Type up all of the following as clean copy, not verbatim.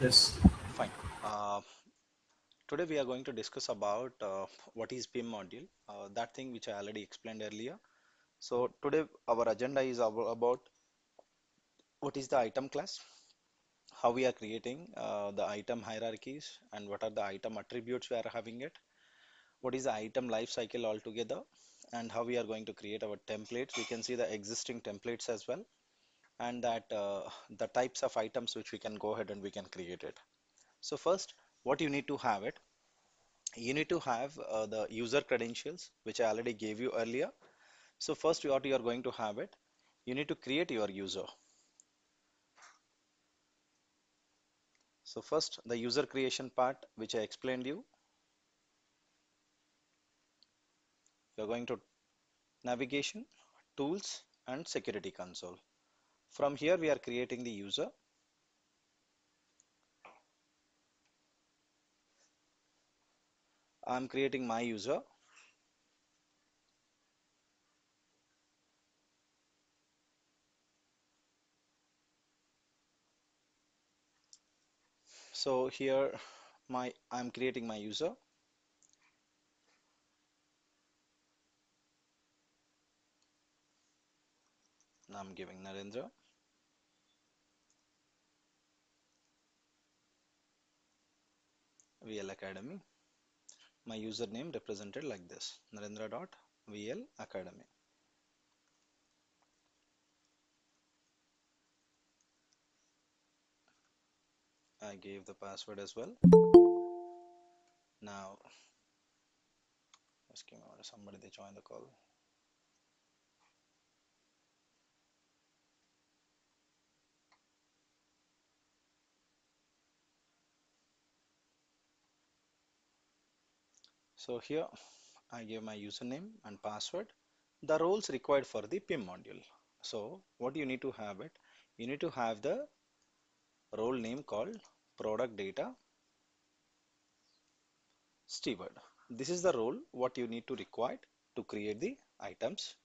Yes. Fine. Uh, Today we are going to discuss about what is PIM module, that thing which I already explained earlier. So today our agenda is about what is the item class, how we are creating the item hierarchies, and what are the item attributes we are having it, what is the item life cycle altogether, and how we are going to create our templates. We can see the existing templates as well, and that the types of items which we can go ahead and we can create it. So first, what you need to have it. You need to have the user credentials, which I already gave you earlier. So first, what you are going to have it, you need to create your user. So first, the user creation part, which I explained you, you're going to navigation, tools, and security console. From here, we are creating the user. I'm creating my user. So here, I'm creating my user. Now I'm giving Narendra VL Academy. My username represented like this, Narendra.VL Academy. I gave the password as well. Now, just give me somebody they join the call. So here I give my username and password, the roles required for the PIM module. So what you need to have it, you need to have the role name called product data steward. This is the role what you need to require to create the items.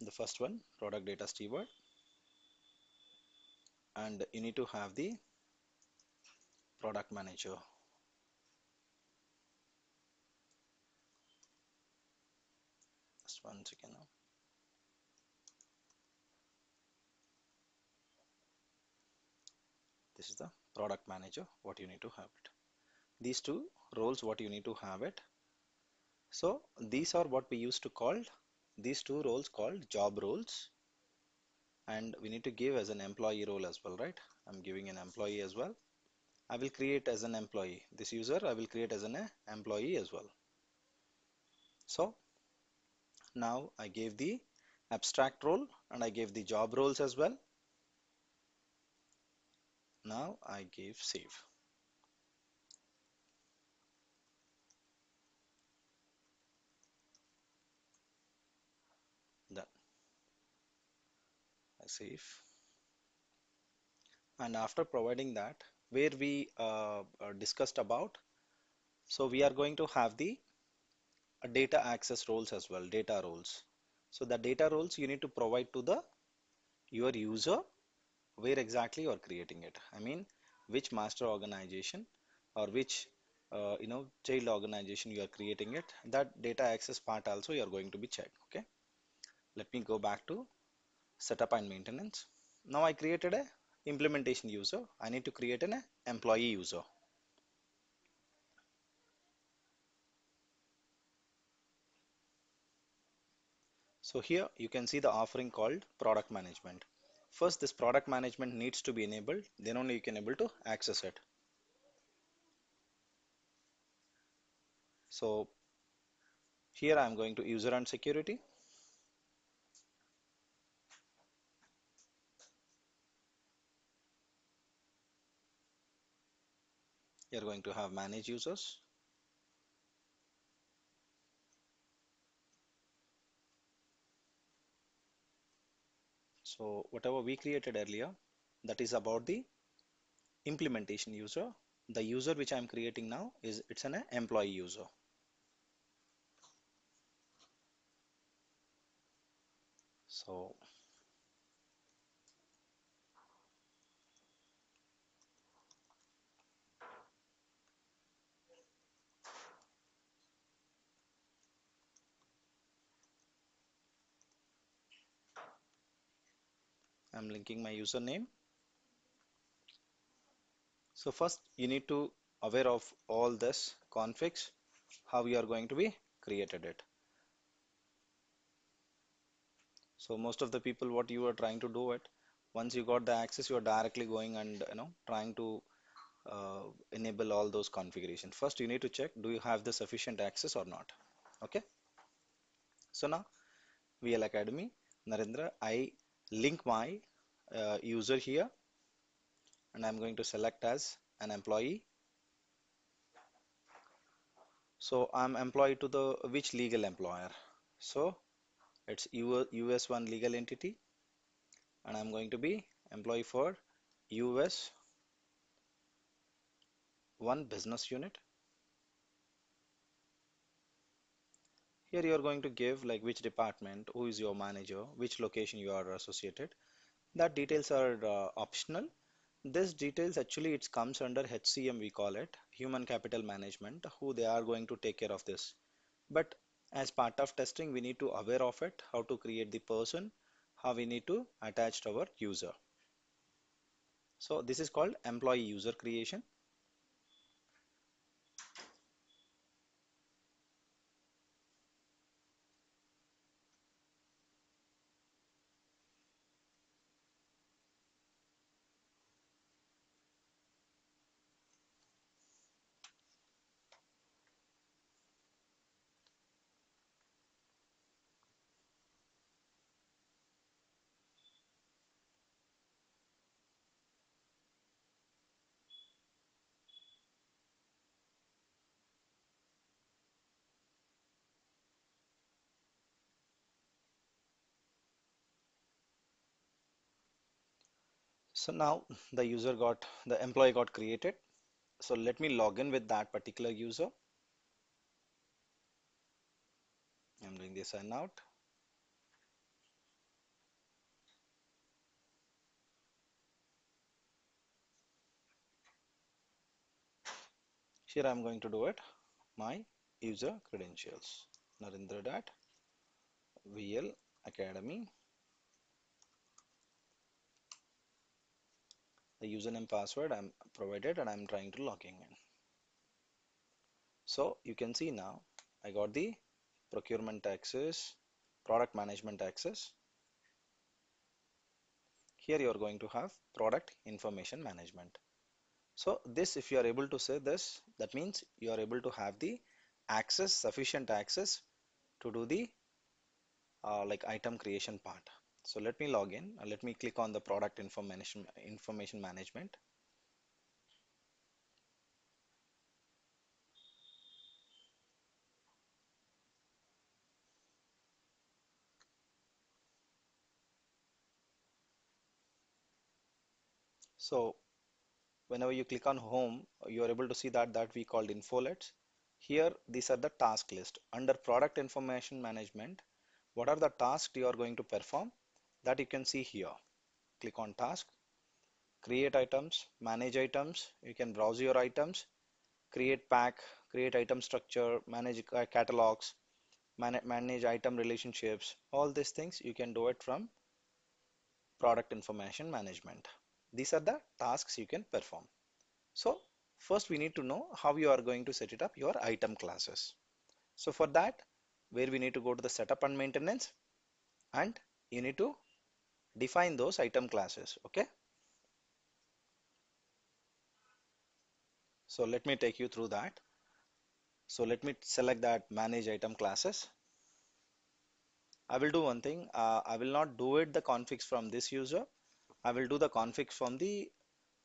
The first one, product data steward, and you need to have the product manager. Just one second now. This is the product manager, what you need to have it. These two roles, what you need to have it. So these are what we used to call these two roles called job roles, and we need to give as an employee role as well, right? I'm giving an employee as well. I will create as an employee. This user I will create as an employee as well. So now I gave the abstract role and I gave the job roles as well. Now I gave save. Done. I save. And after providing that, where we discussed about, so we are going to have the data access roles as well, data roles. So the data roles you need to provide to the your user where exactly you are creating it. I mean, which master organization or which child organization you are creating it. That data access part also you are going to be checked. Okay. Let me go back to setup and maintenance. Now I created a implementation user. I need to create an employee user. So here you can see the offering called product management. First, this product management needs to be enabled, then only you can able to access it. So here I am going to user and security. You're going to have manage users. So whatever we created earlier, that is about the implementation user. The user which I'm creating now is it's an employee user. So I'm linking my username. So first you need to aware of all this configs, how you are going to be created it. So most of the people, what you are trying to do it, once you got the access, you are directly going and trying to enable all those configurations. First you need to check, do you have the sufficient access or not? Okay. So now VL Academy, Narendra, I link my user here and I'm going to select as an employee. So I'm employee to the which legal employer? So it's US1 legal entity and I'm going to be employee for US1 business unit. Here you are going to give like which department, who is your manager, which location you are associated. That details are optional. This details actually it comes under HCM, we call it human capital management, who they are going to take care of this. But as part of testing, we need to aware of it, how to create the person, how we need to attach our user. So this is called employee user creation. So now the employee got created. So let me log in with that particular user. I'm doing the sign out. Here I'm going to do it. My user credentials. Narendra VL Academy. The username password I'm provided and I'm trying to logging in. So you can see now I got the procurement access, product management access. Here you are going to have product information management. So this, if you are able to say this, that means you are able to have the access, sufficient access to do the like item creation part. So let me log in. Let me click on the product information management. So whenever you click on home, you are able to see that we called infolets. Here, these are the task list. Under product information management, what are the tasks you are going to perform? That you can see here. Click on task, create items, manage items. You can browse your items, create pack, create item structure, manage catalogs, manage item relationships. All these things you can do it from product information management. These are the tasks you can perform. So first we need to know how you are going to set it up your item classes. So for that, where we need to go to the setup and maintenance and you need to define those item classes. Okay. So let me take you through that. So let me select that manage item classes. I will do one thing. I will not do it the configs from this user. I will do the configs from the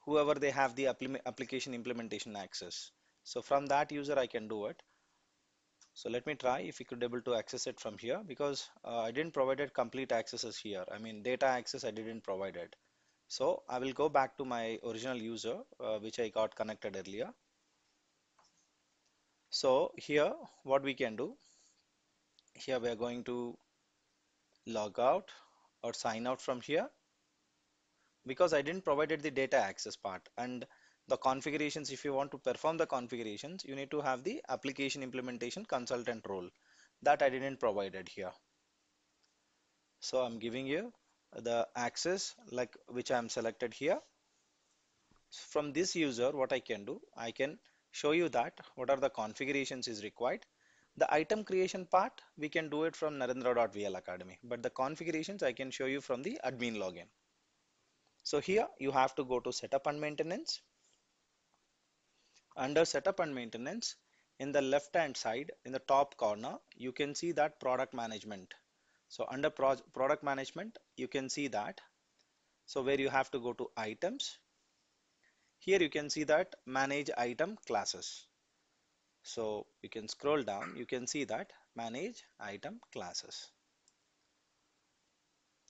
whoever they have the application implementation access. So from that user I can do it. So let me try if we could able to access it from here because I didn't provided complete accesses here. I mean data access I didn't provide it. So I will go back to my original user which I got connected earlier. So here what we can do, here we are going to log out or sign out from here because I didn't provided the data access part and the configurations. If you want to perform the configurations, you need to have the application implementation consultant role that I didn't provided here. So I'm giving you the access like which I am selected here. From this user, what I can do, I can show you that what are the configurations is required. The item creation part, we can do it from narendra.vl academy, but the configurations I can show you from the admin login. So here you have to go to setup and maintenance. Under setup and maintenance, in the left hand side, in the top corner, you can see that product management. So under product management, you can see that. So where you have to go to items, here you can see that manage item classes. So you can scroll down, you can see that manage item classes.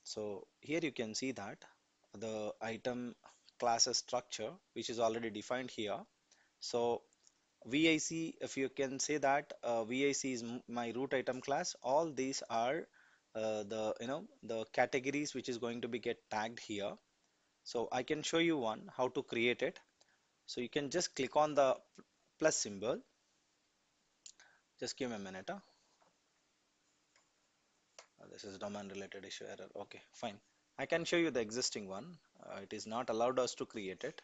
So here you can see that the item classes structure, which is already defined here. So VIC, if you can say that VIC is my root item class, all these are the categories which is going to be get tagged here. So I can show you one how to create it. So you can just click on the plus symbol. Just give me a minute. This is domain related issue error. Okay, fine. I can show you the existing one. It is not allowed us to create it.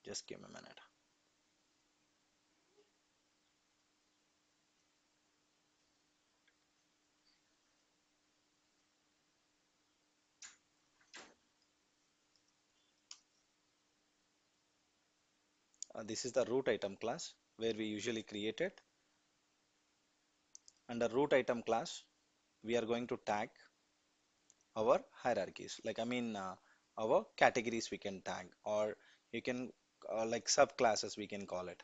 Just give me a minute. This is the root item class where we usually create it. Under root item class, we are going to tag our hierarchies. Like our categories we can tag, or you can like subclasses we can call it.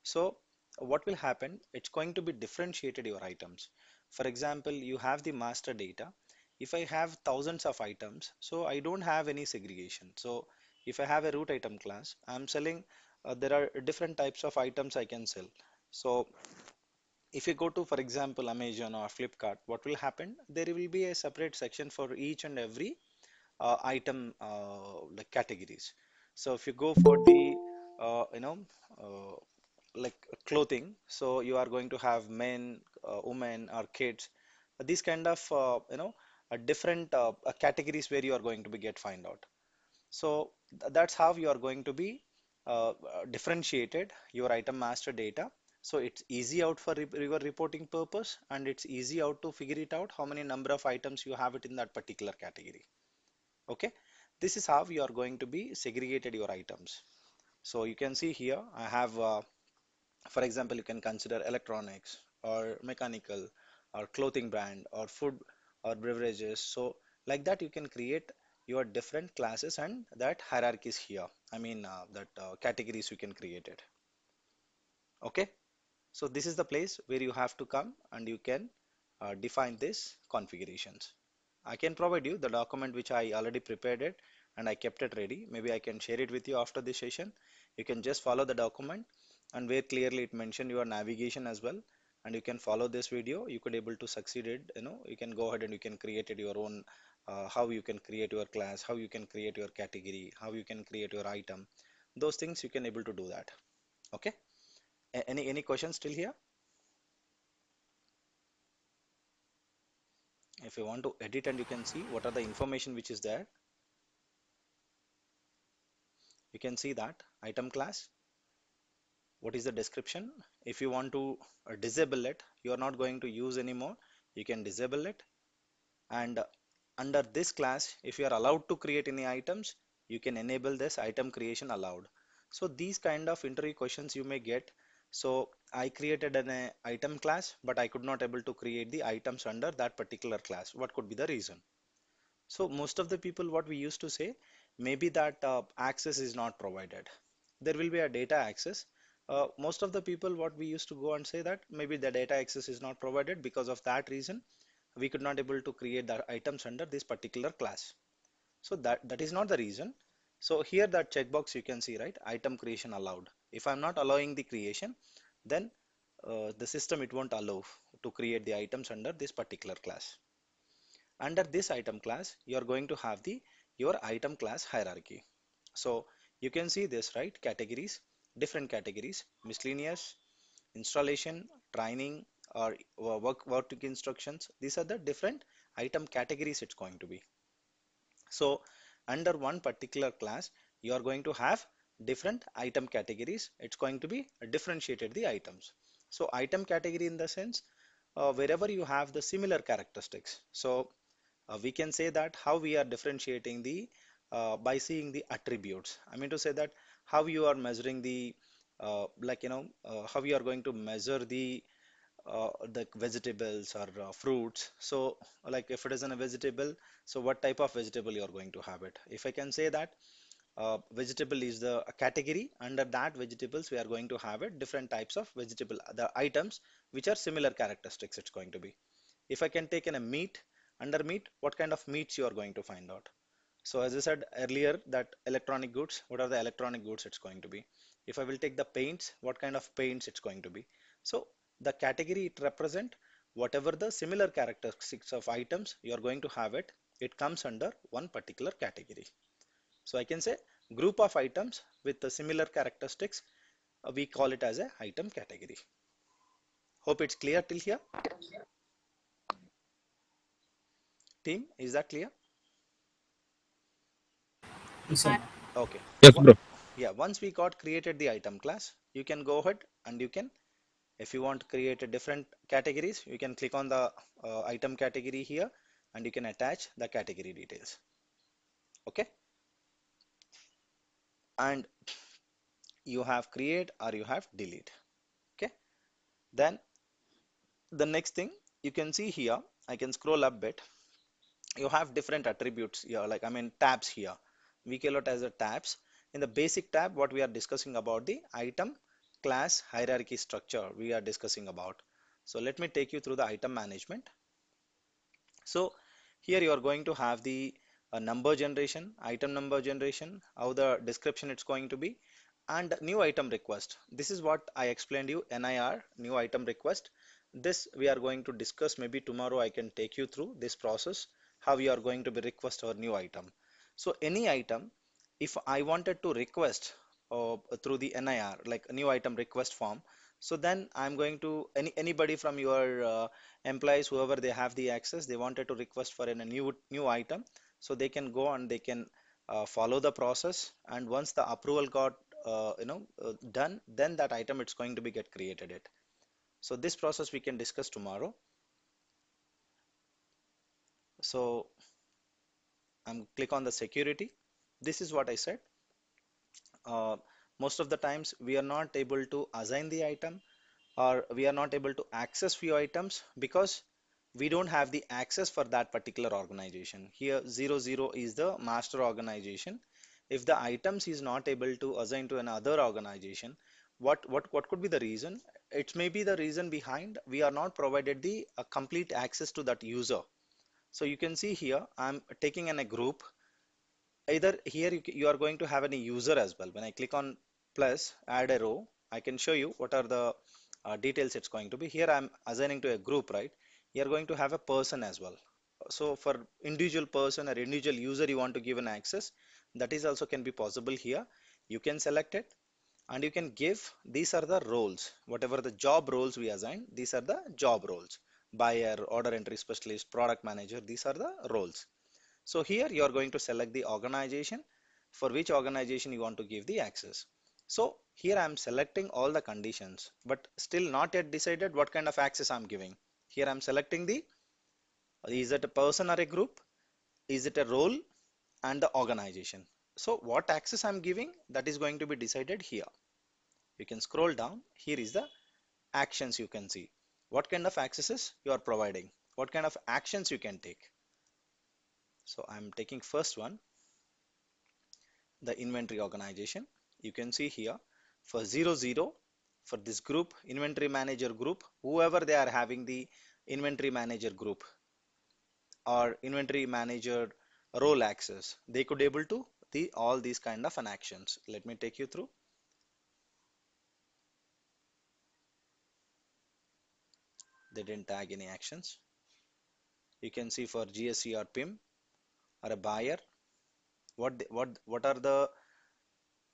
So what will happen? It's going to be differentiated your items. For example, you have the master data. If I have thousands of items, so I don't have any segregation. So if I have a root item class, I'm selling, there are different types of items I can sell. So if you go to, for example, Amazon or Flipkart, what will happen? There will be a separate section for each and every item like categories. So if you go for the uh, like clothing, so you are going to have men, women, or kids. These kind of different categories where you are going to be get find out. So that's how you are going to be differentiated your item master data. So it's easy out for your reporting purpose, and it's easy out to figure it out how many number of items you have it in that particular category. Okay, this is how you are going to be segregated your items. So you can see here I have for example, you can consider electronics or mechanical or clothing brand or food or beverages. So like that you can create your different classes and that hierarchies here. That categories you can create it. Okay. So this is the place where you have to come and you can define this configurations. I can provide you the document which I already prepared it and I kept it ready. Maybe I can share it with you after this session. You can just follow the document, and where clearly it mentioned your navigation as well, and you can follow this video. You could able to succeed it. You can go ahead and you can create it your own, how you can create your class, how you can create your category, how you can create your item. Those things you can able to do that. Okay. Any questions still here? If you want to edit and you can see what are the information which is there, you can see that item class, what is the description. If you want to disable it, you are not going to use anymore, you can disable it. And under this class, if you are allowed to create any items, you can enable this item creation allowed. So these kind of interview questions you may get. So I created an item class, but I could not able to create the items under that particular class. What could be the reason? So most of the people, what we used to say, maybe that access is not provided. There will be a data access. Most of the people, what we used to go and say that maybe the data access is not provided, because of that reason, we could not able to create the items under this particular class. So that is not the reason. So here that checkbox you can see, right? Item creation allowed. If I'm not allowing the creation, then the system it won't allow to create the items under this particular class. Under this item class, you are going to have the your item class hierarchy. So you can see this, right? Categories, different categories: miscellaneous, installation, training, or work instructions. These are the different item categories it's going to be. So under one particular class, you are going to have different item categories. It's going to be differentiated the items. So item category in the sense wherever you have the similar characteristics. So we can say that how we are differentiating the by seeing the attributes. I mean to say that how you are measuring the how you are going to measure the vegetables or fruits. So like if it is in a vegetable, so what type of vegetable you are going to have it. If I can say that vegetable is the category, under that vegetables we are going to have it different types of vegetable, the items which are similar characteristics it's going to be. If I can take in a meat, under meat, what kind of meats you are going to find out. So as I said earlier that electronic goods, what are the electronic goods it's going to be. If I will take the paints, what kind of paints it's going to be. So the category it represent whatever the similar characteristics of items you are going to have it, it comes under one particular category. So I can say group of items with the similar characteristics, we call it as a item category. Hope it's clear till here. Team, is that clear? Yes, sir. Okay. Yes, Wha- bro. Yeah, once we got created the item class, you can go ahead and you can, if you want to create a different categories, you can click on the item category here and you can attach the category details. Okay. And you have create or you have delete. Okay. Then the next thing you can see here, I can scroll up bit. You have different attributes here, like I mean tabs here. We call it as a tabs. In the basic tab, what we are discussing about the item class hierarchy structure we are discussing about. So let me take you through the item management. So here you are going to have the number generation, item number generation, how the description it's going to be, and new item request. This is what I explained you, NIR, new item request. This we are going to discuss maybe tomorrow. I can take you through this process, how you are going to be request our new item. So any item, if I wanted to request through the NIR, like a new item request form, so then I'm going to anybody from your employees, whoever they have the access, they wanted to request for a new item, so they can go and they can follow the process, and once the approval got done, then that item it's going to be get created it. So this process we can discuss tomorrow. So I'm click on the security. This is what I said. uh, Most of the times we are not able to assign the item, or we are not able to access few items because we don't have the access for that particular organization. Here 00 is the master organization. If the items is not able to assign to another organization, what could be the reason? It may be the reason behind we are not provided the complete access to that user. So you can see here I'm taking in a group. Either here you are going to have any user as well. When I click on plus add a row, I can show you what are the details it's going to be. Here I'm assigning to a group, right? You're going to have a person as well. So for individual person or individual user you want to give an access, that is also can be possible here. You can select it and you can give, these are the roles, whatever the job roles we assign, these are the job roles. Buyer, order entry specialist, product manager, these are the roles. So here you are going to select the organization, for which organization you want to give the access. So here I am selecting all the conditions, but still not yet decided what kind of access I'm giving. Here I'm selecting the, is it a person or a group? Is it a role? And the organization. So what access I'm giving, that is going to be decided here. You can scroll down. Here is the actions you can see. What kind of accesses you are providing? What kind of actions you can take? So I'm taking first one, the inventory organization. You can see here for 00, for this group, inventory manager group, whoever they are having the inventory manager group or inventory manager role access, they could able to the all these kind of an actions. Let me take you through. They didn't tag any actions. You can see for GSC or PIM or a buyer, what are the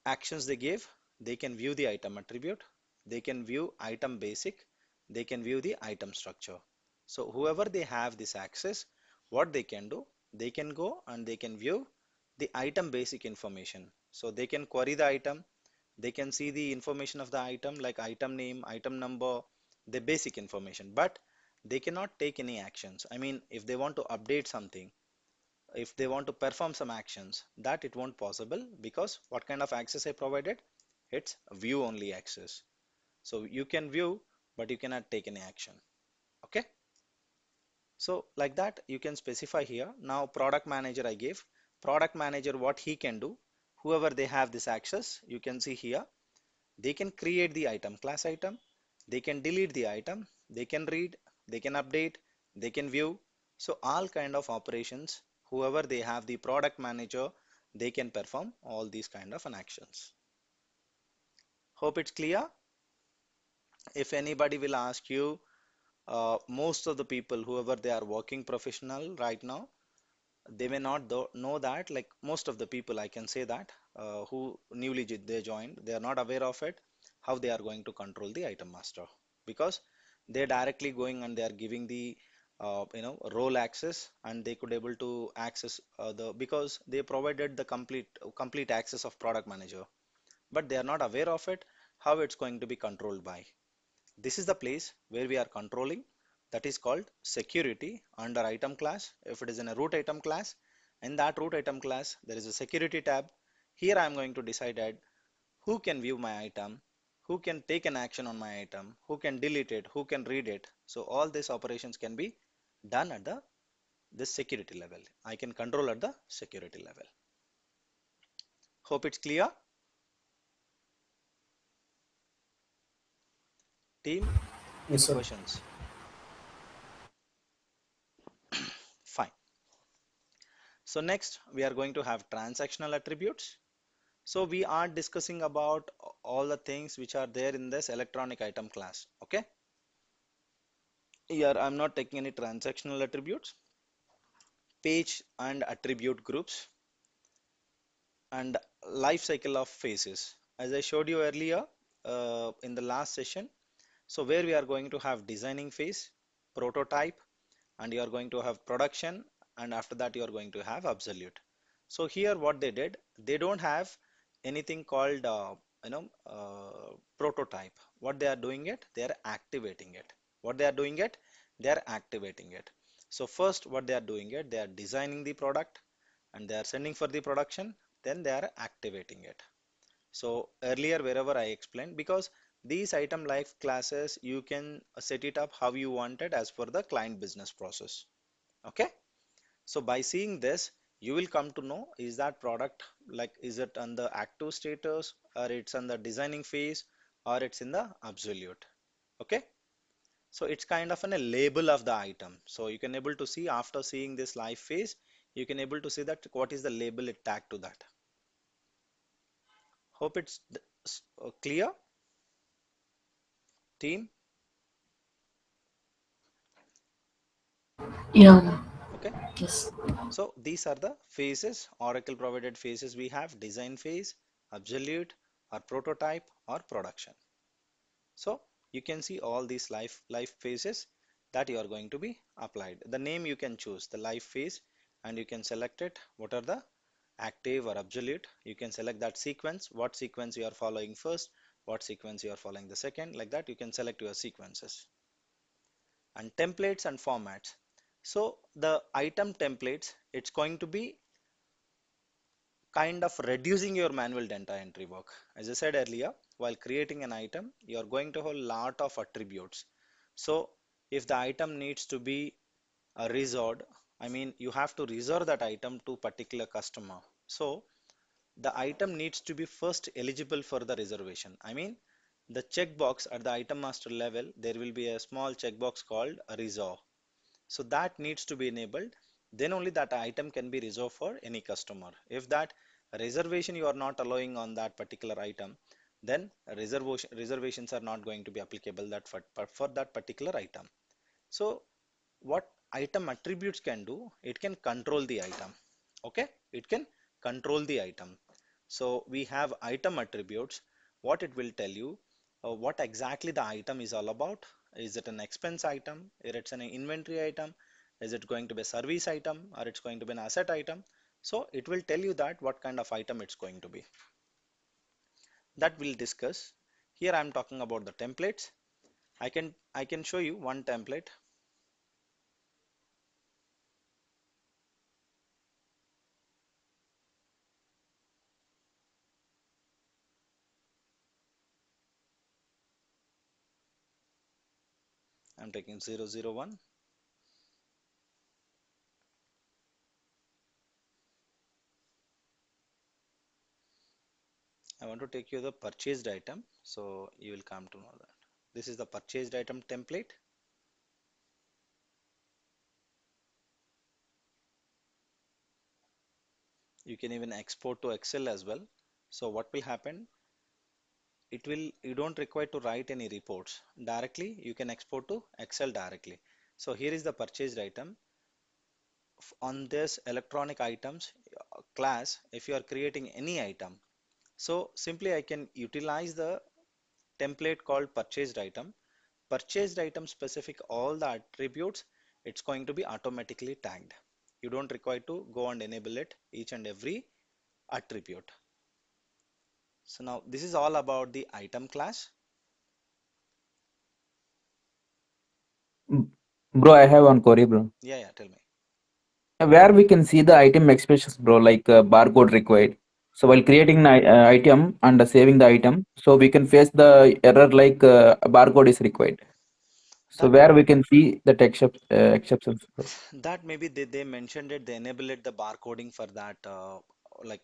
actions they gave. They can view the item attribute, they can view item basic, they can view the item structure. So whoever they have this access, what they can do, they can go and they can view the item basic information. So they can query the item, they can see the information of the item like item name, item number, the basic information, but they cannot take any actions. I mean, if they want to update something, if they want to perform some actions, that it won't possible, because what kind of access I provided? It's view only access. So you can view, but you cannot take any action. Okay. So like that you can specify here. Now product manager I gave. Product manager, what he can do, whoever they have this access, you can see here, they can create the item, class item, they can delete the item, they can read, they can update, they can view. So all kind of operations, whoever they have the product manager, they can perform all these kind of an actions. Hope it's clear. If anybody will ask you, most of the people, whoever they are working professional right now, they may not know that, like most of the people I can say that, who newly they joined, they are not aware of it, how they are going to control the item master, because they're directly going and they are giving the role access, and they could able to access the, because they provided the complete access of product manager, but they are not aware of it, how it's going to be controlled by. This is the place where we are controlling, that is called security under item class. If it is in a root item class, in that root item class, there is a security tab. Here I am going to decide that who can view my item, who can take an action on my item, who can delete it, who can read it. So all these operations can be done at the this security level. I can control at the security level. Hope it's clear. Team, Yes, any sir. questions? Fine. So next we are going to have transactional attributes. So we are discussing about all the things which are there in this electronic item class. Okay. Here I'm not taking any transactional attributes, page and attribute groups, and life cycle of phases. As I showed you earlier in the last session, so where we are going to have designing phase, prototype, and you are going to have production, and after that you are going to have absolute. So here what they did, they don't have anything called prototype. What they are doing it, they are activating it. What they are doing it, they are activating it. So first what they are doing it, they are designing the product and they are sending for the production, then they are activating it. So earlier wherever I explained, because these item life classes you can set it up how you want it as per the client business process. Okay. So by seeing this, you will come to know, is that product, like is it on the active status, or it's on the designing phase, or it's in the absolute. Okay. So it's kind of a label of the item. So you can able to see after seeing this live phase, you can able to see that what is the label it tagged to that. Hope it's clear, team. Yeah. Okay. Yes. So these are the phases, Oracle provided phases. We have design phase, absolute, or prototype, or production. So you can see all these life phases that you are going to be applied. The name you can choose, the life phase, and you can select it. What are the active or absolute? You can select that sequence, what sequence you are following first, what sequence you are following the second, like that you can select your sequences. And templates and formats. So the item templates, it's going to be kind of reducing your manual data entry work. As I said earlier, while creating an item, you're going to have a lot of attributes. So if the item needs to be reserved, I mean, you have to reserve that item to particular customer. So the item needs to be first eligible for the reservation. I mean, the checkbox at the item master level, there will be a small checkbox called reserve. So that needs to be enabled. Then only that item can be reserved for any customer. If that reservation you are not allowing on that particular item, then reservations are not going to be applicable that for that particular item. So what item attributes can do, it can control the item. Okay, it can control the item. So we have item attributes. What it will tell you, what exactly the item is all about. Is it an expense item? Or it's an inventory item? Is it going to be a service item or it's going to be an asset item? So it will tell you that what kind of item it's going to be. That we'll discuss. Here I'm talking about the templates. I can show you one template. I'm taking 001. I want to take you the purchased item, so you will come to know that. This is the purchased item template. You can even export to Excel as well. So what will happen? You don't require to write any reports. Directly, you can export to Excel directly. So here is the purchased item. On this electronic items class, if you are creating any item, so simply I can utilize the template called purchased item. Purchased item specific all the attributes, it's going to be automatically tagged. You don't require to go and enable it each and every attribute. So now this is all about the item class. Mm, Bro, I have one query, bro. Yeah, yeah, tell me. Where we can see the item expressions, bro, like barcode required. So while creating an item and saving the item, so we can face the error like barcode is required. So That where we can see the exceptions, bro. that maybe they mentioned it, they enabled the barcoding for that. Like,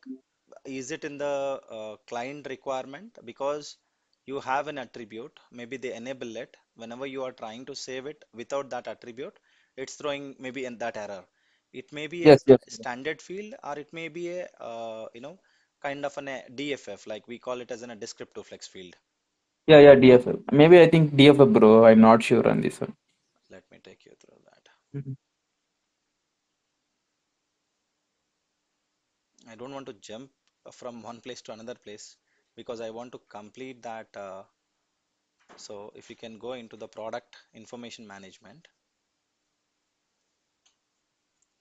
is it in the client requirement? Because you have an attribute, maybe they enable it. Whenever you are trying to save it without that attribute, it's throwing maybe in that error. It may be a Yes, yes, bro. standard field, or it may be a kind of an a DFF, like we call it as a descriptive flex field. Yeah, yeah, DFF. Maybe I think DFF, bro. I'm not sure on this one. Let me take you through that. Mhm. I don't want to jump from one place to another place because I want to complete that. So if you can go into the product information management,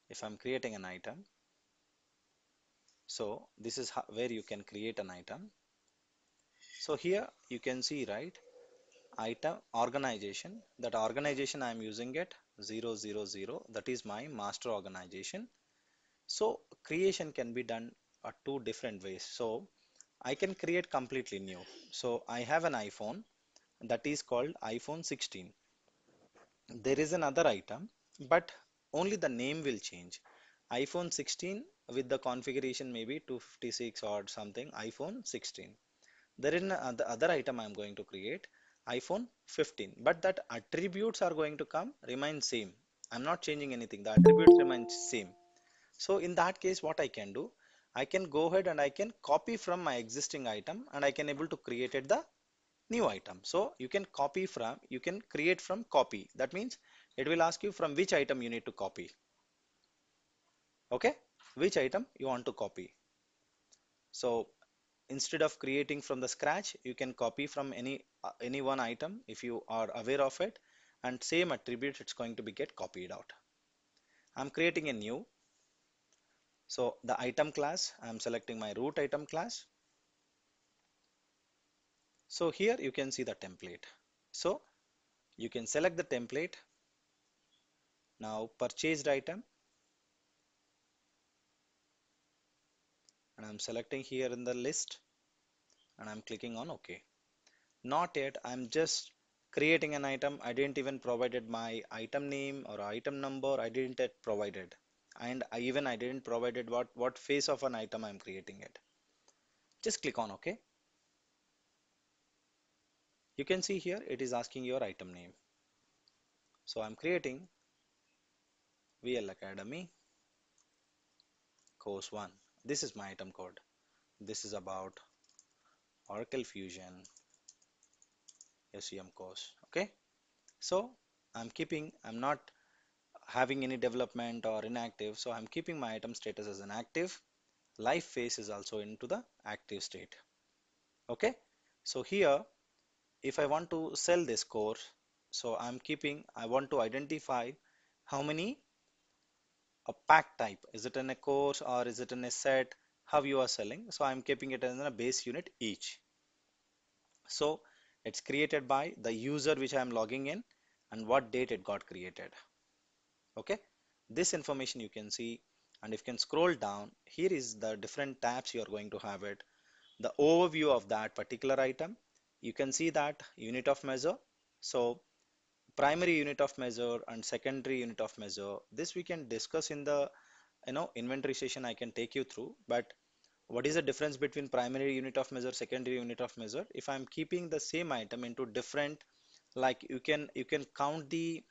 if I'm creating an item, so this is where you can create an item. So here you can see, right, item organization. That organization I'm using it 000. That is my master organization. So creation can be done two different ways. So I can create completely new. So I have an iPhone that is called iPhone 16. There is another item, but only the name will change. iPhone 16 with the configuration maybe 256 or something, iPhone 16. There is the other item I'm going to create, iPhone 15, but that attributes are going to come remain same. I'm not changing anything. The attributes remain same. So in that case, what I can do, I can go ahead and I can copy from my existing item and I can able to create it the new item. So you can create from copy. That means it will ask you from which item you need to copy. Okay, which item you want to copy. So instead of creating from the scratch, you can copy from any one item if you are aware of it, and same attribute it's going to be get copied out. I'm creating a new. So the item class, I'm selecting my root item class. So here you can see the template. So you can select the template. Now purchased item, and I'm selecting here in the list and I'm clicking on OK. Not yet, I'm just creating an item. I didn't even provided my item name or item number. I didn't yet provided. And I didn't provided what phase of an item I'm creating it. Just click on OK. You can see here it is asking your item name. So I'm creating VL Academy course 1. This is my item code. This is about Oracle Fusion SCM course. Okay. So I'm not having any development or inactive. So I'm keeping my item status as an active. Live phase is also into the active state. Okay. So here, if I want to sell this course, So I want to identify how many a pack type. Is it in a course or is it in a set? How you are selling. So I'm keeping it in a base unit each. So it's created by the user which I am logging in and what date it got created. Okay. This information you can see, and if you can scroll down, here is the different tabs you are going to have it. The overview of that particular item. You can see that unit of measure. So primary unit of measure and secondary unit of measure. This we can discuss in the inventory session. I can take you through, but what is the difference between primary unit of measure, secondary unit of measure? If I'm keeping the same item into different, like you can count the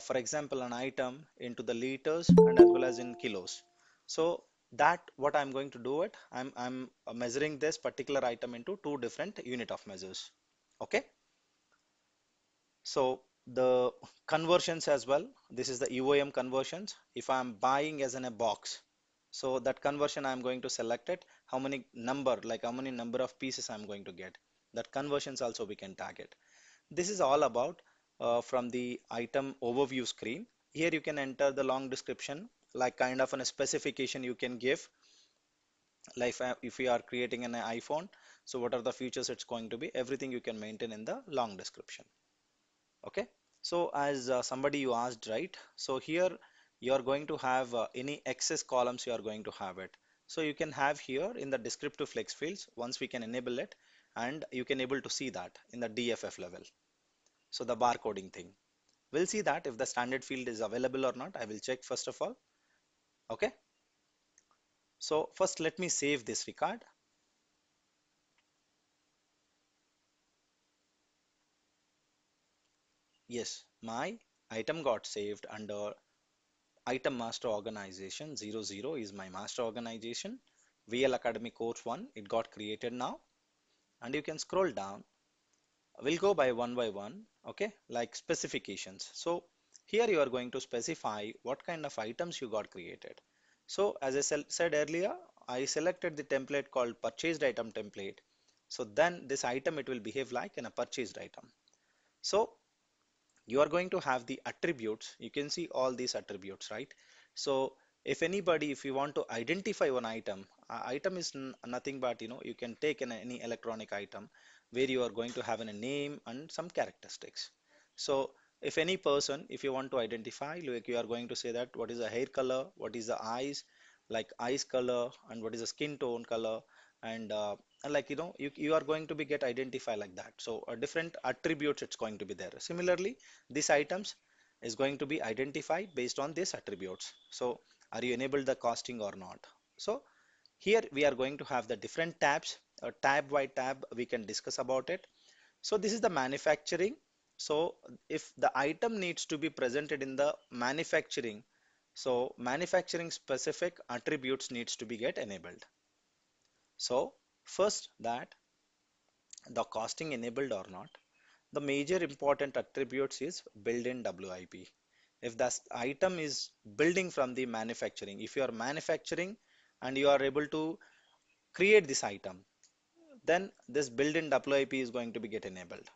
for example an item into the liters and as well as in kilos. So that what I'm going to do it, I'm measuring this particular item into two different unit of measures. Okay. So the conversions as well, this is the UOM conversions. If I'm buying as in a box, so that conversion I'm going to select it, how many number, like how many number of pieces I'm going to get. That conversions also we can tag it. This is all about from the item overview screen. Here you can enter the long description, like kind of a specification you can give, like if you are creating an iPhone, so what are the features it's going to be, everything you can maintain in the long description. Okay. So as somebody you asked, right? So here you are going to have any excess columns you are going to have it. So you can have here in the descriptive flex fields, once we can enable it, and you can able to see that in the DFF level. So the barcoding thing. We'll see that if the standard field is available or not. I will check first of all. Okay. So first let me save this record. Yes, my item got saved under item master organization. 00 is my master organization. VL Academy course 1, it got created now, and you can scroll down. We'll go by one, okay, like specifications. So here you are going to specify what kind of items you got created. So as I said earlier, I selected the template called purchased item template. So then this item, it will behave like in a purchased item. So you are going to have the attributes. You can see all these attributes, right? So if anybody, if you want to identify one item, item is nothing but, you can take any electronic item where you are going to have a name and some characteristics. So if any person, if you want to identify, like you are going to say that what is the hair color, what is the eyes, like eyes color, and what is the skin tone color, and like you are going to be get identify like that. So different attributes it's going to be there. Similarly, these items is going to be identified based on these attributes. So are you enabled the costing or not? So here we are going to have the different tabs, tab by tab we can discuss about it. So this is the manufacturing. So if the item needs to be presented in the manufacturing, so manufacturing specific attributes needs to be get enabled. So first that the costing enabled or not. The major important attributes is built-in WIP. If the item is building from the manufacturing, if you are manufacturing and you are able to create this item, then this built-in WIP is going to be get enabled,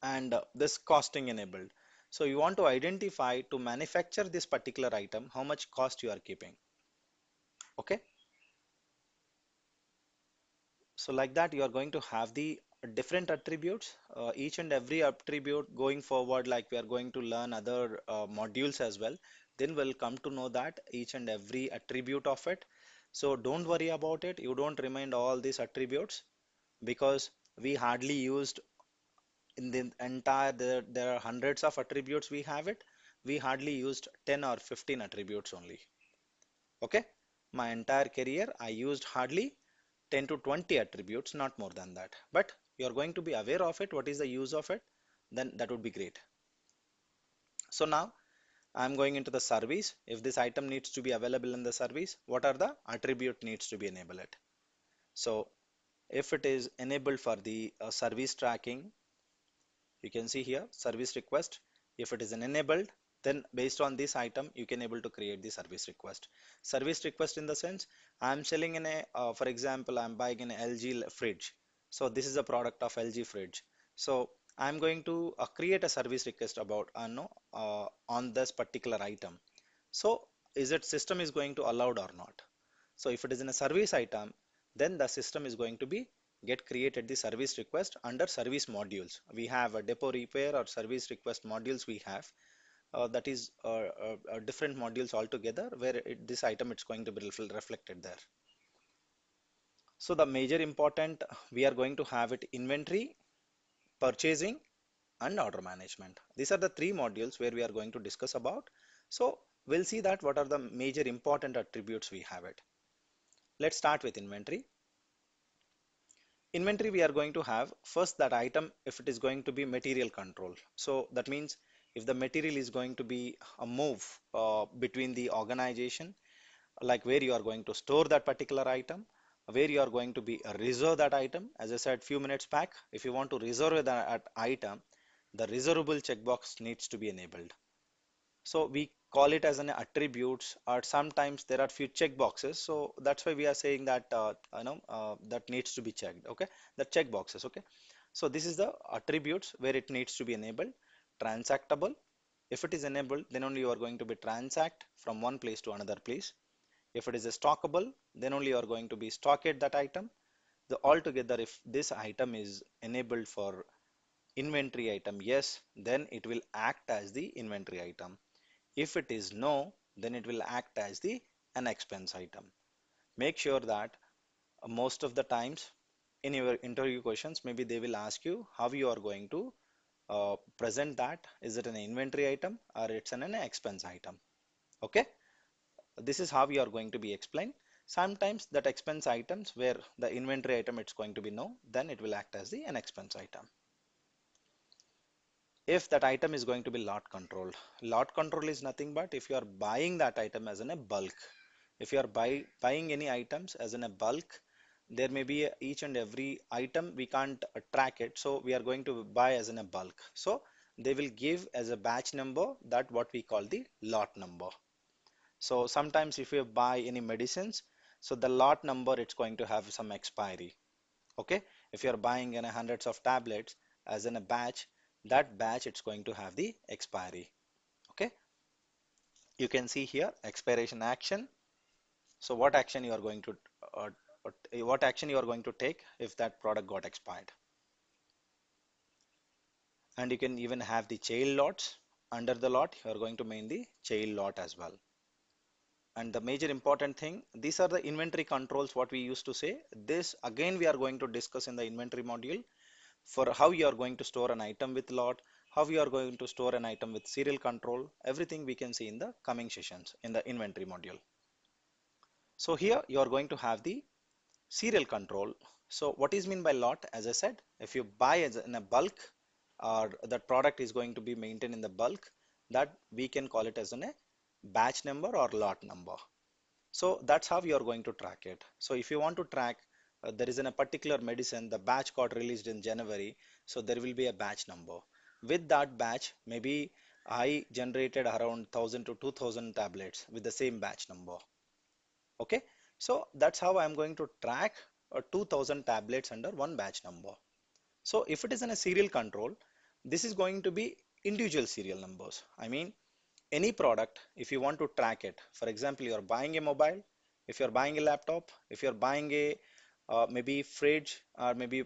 and this costing enabled. So you want to identify to manufacture this particular item, how much cost you are keeping. Okay. So like that, you are going to have the different attributes, each and every attribute going forward, like we are going to learn other modules as well. Then we'll come to know that each and every attribute of it. So don't worry about it. You don't remind all these attributes because we hardly used in the entire, there are hundreds of attributes we have it. We hardly used 10 or 15 attributes only. Okay. My entire career, I used hardly 10 to 20 attributes, not more than that. But you're going to be aware of it, what is the use of it, then that would be great. So now I'm going into the service. If this item needs to be available in the service, what are the attribute needs to be enabled? So if it is enabled for the service tracking, you can see here service request. If it is an enabled, then based on this item you can able to create the service request. Service request in the sense, I'm selling in a for example, I'm buying an LG fridge. So this is a product of LG fridge. So I'm going to create a service request about no on this particular item. So is it system is going to allowed or not? So if it is in a service item, then the system is going to be get created the service request under service modules. We have a depot repair or service request modules we have. That is different modules altogether where this item it's going to be reflected there. So the major important we are going to have it inventory, purchasing and order management. These are the three modules where we are going to discuss about. So we'll see that what are the major important attributes we have it. Let's start with inventory. Inventory we are going to have first that item if it is going to be material control. So that means if the material is going to be a move between the organization, like where you are going to store that particular item, where you are going to be reserve that item. As I said few minutes back, if you want to reserve that item, the reservable checkbox needs to be enabled. So we call it as an attributes, or sometimes there are few check boxes. So that's why we are saying that that needs to be checked. Okay, the check boxes. Okay, so this is the attributes where it needs to be enabled. Transactable. If it is enabled, then only you are going to be transact from one place to another place. If it is a stockable, then only you are going to be stock it that item. The altogether, if this item is enabled for inventory item, yes, then it will act as the inventory item. If it is no, then it will act as the an expense item. Make sure that most of the times in your interview questions, maybe they will ask you how you are going to present that. Is it an inventory item or it's an expense item? Okay, this is how you are going to be explained. Sometimes that expense items where the inventory item it's going to be no, then it will act as the an expense item. If that item is going to be lot control, lot control is nothing but if you are buying that item as in a bulk. If you are buying any items as in a bulk, there may be each and every item we can't track it, so we are going to buy as in a bulk. So they will give as a batch number that what we call the lot number. So sometimes if you buy any medicines, so the lot number it's going to have some expiry. Okay, if you're buying in hundreds of tablets as in a batch, that batch it's going to have the expiry. Okay, you can see here expiration action. So what action you are going to what action you are going to take if that product got expired. And you can even have the child lots. Under the lot you are going to main the child lot as well. And the major important thing, these are the inventory controls what we used to say. This again we are going to discuss in the inventory module for how you are going to store an item with lot, how you are going to store an item with serial control. Everything we can see in the coming sessions in the inventory module. So here you are going to have the serial control. So what is mean by lot? As I said, if you buy as in a bulk or that product is going to be maintained in the bulk, that we can call it as a batch number or lot number. So that's how you are going to track it. So if you want to track there is in a particular medicine, the batch got released in January, so there will be a batch number. With that batch, maybe I generated around 1000 to 2000 tablets with the same batch number. Okay, so that's how I'm going to track 2000 tablets under one batch number. So if it is in a serial control, this is going to be individual serial numbers. I mean, any product, if you want to track it, for example, you're buying a mobile, if you're buying a laptop, if you're buying a maybe fridge or maybe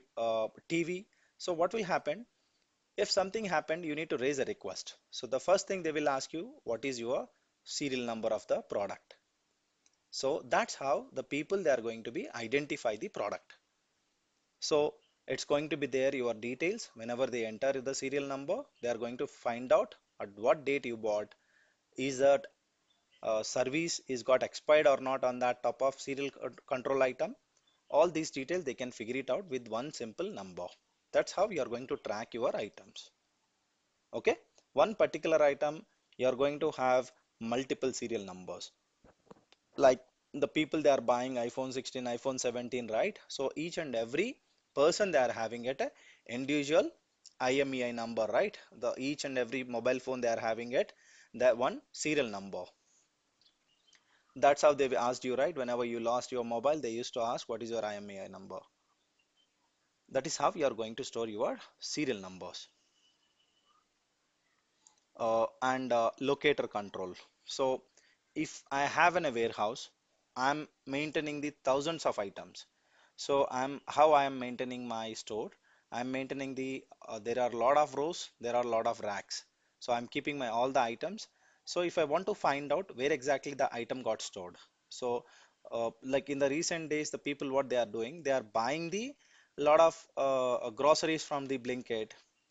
TV. So what will happen? If something happened, you need to raise a request. So the first thing they will ask you, what is your serial number of the product? So that's how the people they are going to be identify the product. So it's going to be there your details. Whenever they enter the serial number, they are going to find out at what date you bought. Is that service is got expired or not on that top of serial control item? All these details they can figure it out with one simple number. That's how you are going to track your items. Okay, one particular item you are going to have multiple serial numbers. Like the people they are buying iPhone 16, iPhone 17, right? So each and every person they are having it a individual IMEI number, right? The each and every mobile phone they are having it that one serial number. That's how they asked you, right? Whenever you lost your mobile, they used to ask what is your IMEI number. That is how you are going to store your serial numbers. and locator control. So if I have in a warehouse, I'm maintaining the thousands of items. So I am maintaining my store. I'm maintaining there are a lot of rows, there are a lot of racks. So I'm keeping my all the items. So if I want to find out where exactly the item got stored. So like in the recent days, the people what they are doing, they are buying the lot of groceries from the Blinkit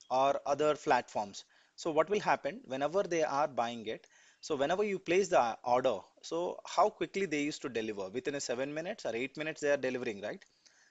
or other platforms. So what will happen whenever they are buying it? So whenever you place the order, so how quickly they used to deliver? Within a 7 minutes or 8 minutes they are delivering, right?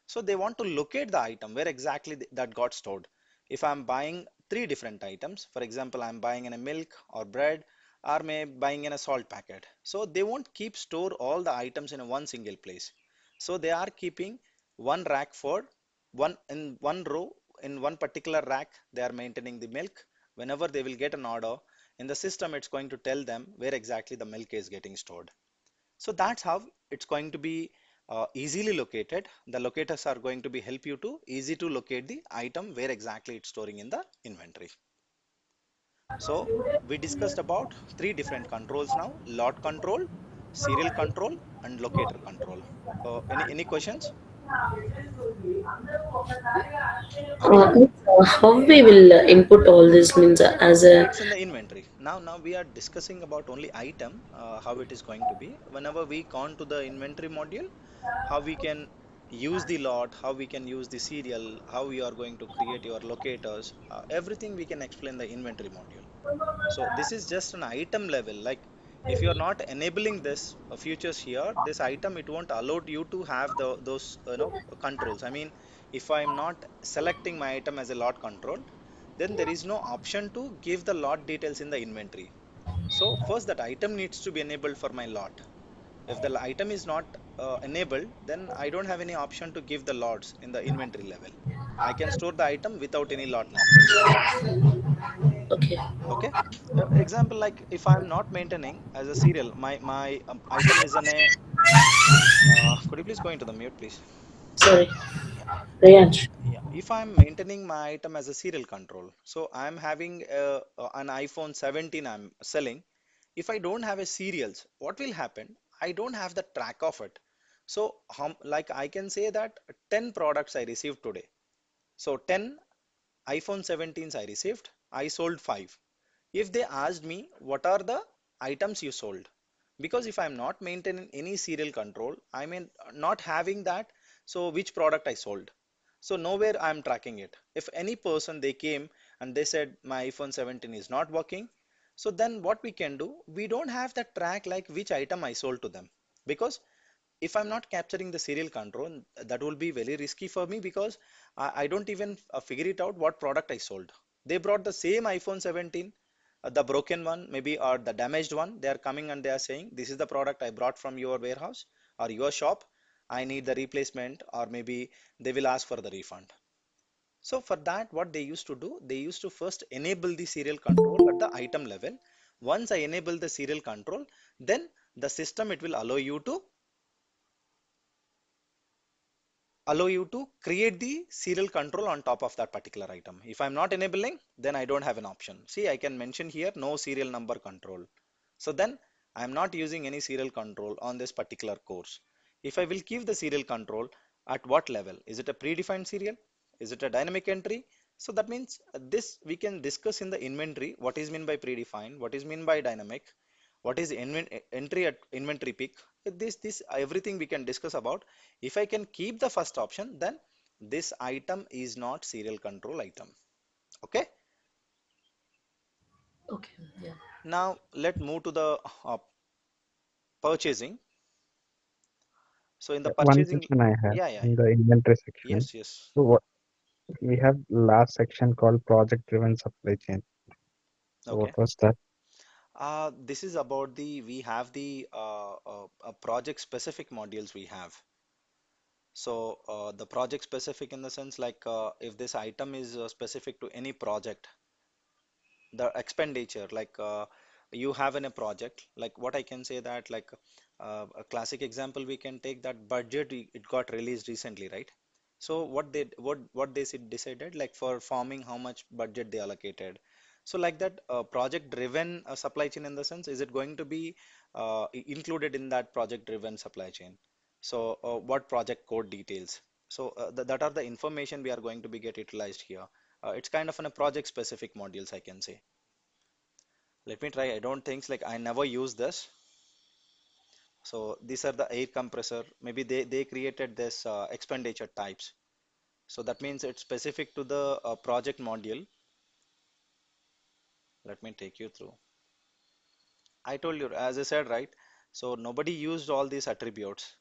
So they want to locate the item where exactly that got stored. If I'm buying three different items, for example, I'm buying in a milk or bread or may buying in a salt packet. So they won't keep store all the items in a one single place. So they are keeping one rack for one in one row in one particular rack. They are maintaining the milk. Whenever they will get an order in the system, it's going to tell them where exactly the milk is getting stored. So that's how it's going to be easily located. The locators are going to be help you to easy to locate the item where exactly it's storing in the inventory. So we discussed about three different controls now: lot control, serial control, and locator control. Any questions? Abhi? How we will input all this means as a It's in the inventory. Now we are discussing about only item, how it is going to be. Whenever we come to the inventory module, how we can use the lot, how we can use the serial, how we are going to create your locators, everything we can explain the inventory module. So this is just an item level. Like if you are not enabling this features here, this item it won't allow you to have those controls. I mean, if I am not selecting my item as a lot control, then there is no option to give the lot details in the inventory. So first that item needs to be enabled for my lot. If the item is not enabled, then I don't have any option to give the lots in the inventory level. I can store the item without any lot numbers. okay. Okay. Example, like if I'm not maintaining as a serial, my item is in a. Could you please go into the mute, please? Sorry, Yeah. So Priyansh. yeah, if I'm maintaining my item as a serial control, so I'm having an iPhone 17 I'm selling. If I don't have a serials, what will happen? I don't have the track of it. So like I can say that 10 products I received today. So 10 iPhone 17s I received, I sold 5. If they asked me what are the items you sold, because if I'm not maintaining any serial control, I mean not having that, so which product I sold, so nowhere I'm tracking it. If any person they came and they said my iPhone 17 is not working, so then what we can do, we don't have that track like which item I sold to them, because if I'm not capturing the serial control, that will be very risky for me, because I don't even figure it out what product I sold. They brought the same iPhone 17, the broken one, maybe, or the damaged one. They are coming and they are saying, this is the product I brought from your warehouse or your shop. I need the replacement, or maybe they will ask for the refund. So for that, what they used to do, they used to first enable the serial control at the item level. Once I enable the serial control, then the system it will allow you to create the serial control on top of that particular item. If I'm not enabling, then I don't have an option. See, I can mention here no serial number control. So then I'm not using any serial control on this particular course. If I will give the serial control at what level? Is it a predefined serial? Is it a dynamic entry? So that means this we can discuss in the inventory. What is mean by predefined? What is mean by dynamic? What is entry at inventory peak? This everything we can discuss about. If I can keep the first option, then this item is not serial control item. Okay. Okay, yeah. Now let move to the purchasing. So in the One purchasing, question I have yeah, yeah, in the inventory section. yes, yes. So what we have last section called project driven supply chain. So Okay. what was that? This is about we have the project specific modules we have. So the project specific in the sense like if this item is specific to any project, the expenditure like you have in a project, like what I can say that like a classic example we can take that budget it got released recently, right? So what they decided like for farming how much budget they allocated. So like that, project driven supply chain, in the sense, is it going to be included in that project driven supply chain? So what project code details? So that are the information we are going to be get utilized here. It's kind of a project specific modules, I can say. Let me try. I don't think, like, I never use this. So these are the air compressor. Maybe they created this expenditure types. So that means it's specific to the project module. Let me take you through. I told you, as I said, right? So nobody used all these attributes.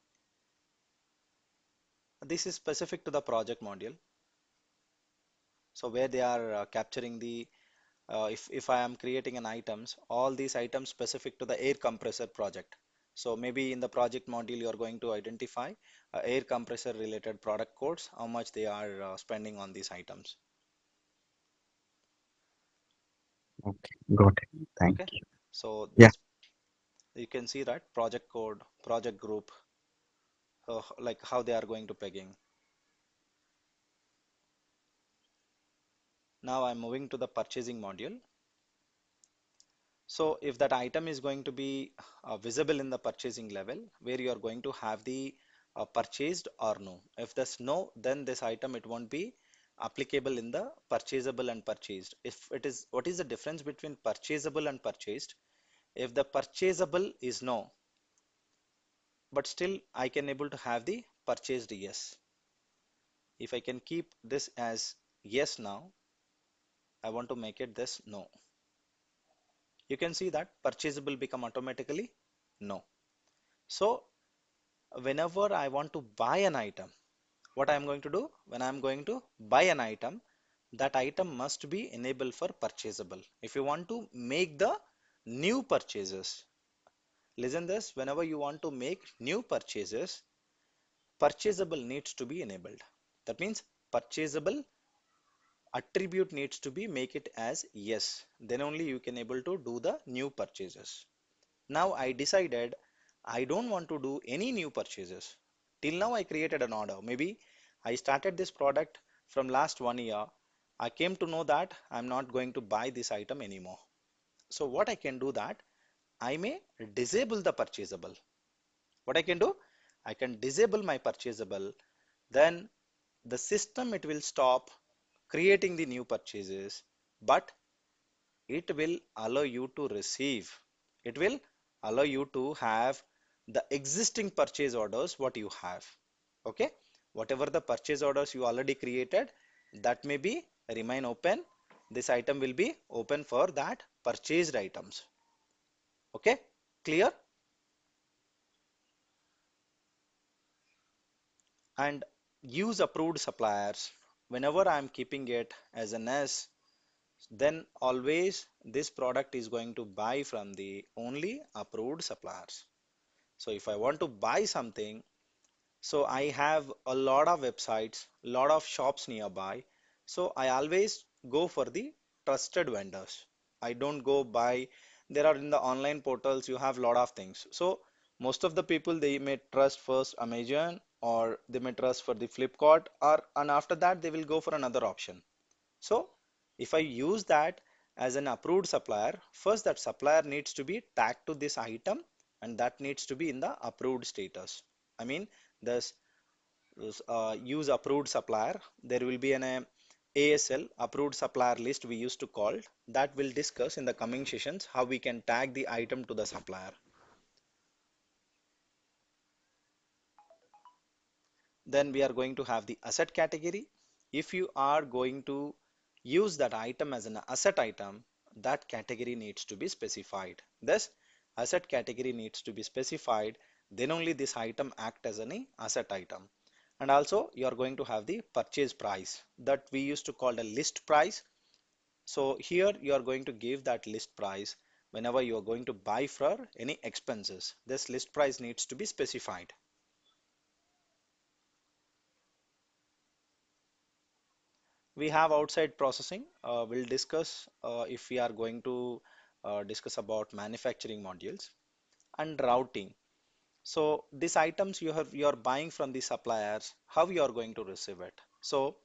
This is specific to the project module. So where they are capturing the, if I am creating an items, all these items specific to the air compressor project. So maybe in the project module, you are going to identify air compressor related product codes, how much they are spending on these items. Okay, got it. Thank Okay. you. So Yeah. this, you can see that project code, project group, like how they are going to pegging. Now I'm moving to the purchasing module. So if that item is going to be visible in the purchasing level, where you are going to have the purchased or no. If there's no, then this item, it won't be applicable in the purchasable and purchased. If it is, what is the difference between purchasable and purchased? If the purchasable is no, but still I can able to have the purchased yes. If I can keep this as yes now, I want to make it this no. You can see that purchasable become automatically no. So whenever I want to buy an item, what I'm going to do, when I'm going to buy an item, that item must be enabled for purchasable. If you want to make the new purchases, listen this, whenever you want to make new purchases, purchasable needs to be enabled. That means purchasable attribute needs to be make it as yes. Then only you can able to do the new purchases. Now I decided I don't want to do any new purchases. Till now I created an order. Maybe I started this product from last 1 year. I came to know that I'm not going to buy this item anymore. So what I can do that, I may disable the purchasable. What I can do? I can disable my purchasable. Then the system, it will stop creating the new purchases, but it will allow you to receive, it will allow you to have the existing purchase orders what you have. Okay, whatever the purchase orders you already created, that may be remain open. This item will be open for that purchased items. Okay, clear? And use approved suppliers. Whenever I'm keeping it as an S, then always this product is going to buy from the only approved suppliers. So if I want to buy something, so I have a lot of websites, lot of shops nearby. So I always go for the trusted vendors. I don't go buy, there are in the online portals, you have lot of things. So most of the people, they may trust first Amazon, or they may trust for the Flipkart, or and after that they will go for another option. So if I use that as an approved supplier, first that supplier needs to be tagged to this item, and that needs to be in the approved status. I mean, this use approved supplier. There will be an ASL, approved supplier list, we used to call, that will discuss in the coming sessions how we can tag the item to the supplier. Then we are going to have the asset category. If you are going to use that item as an asset item, that category needs to be specified. Thus, asset category needs to be specified, then only this item act as an asset item. And also you are going to have the purchase price that we used to call the list price. So here you are going to give that list price whenever you are going to buy for any expenses. This list price needs to be specified. We have outside processing. We'll discuss if we are going to discuss about manufacturing modules and routing. So these items you are buying from the suppliers, how you are going to receive it. So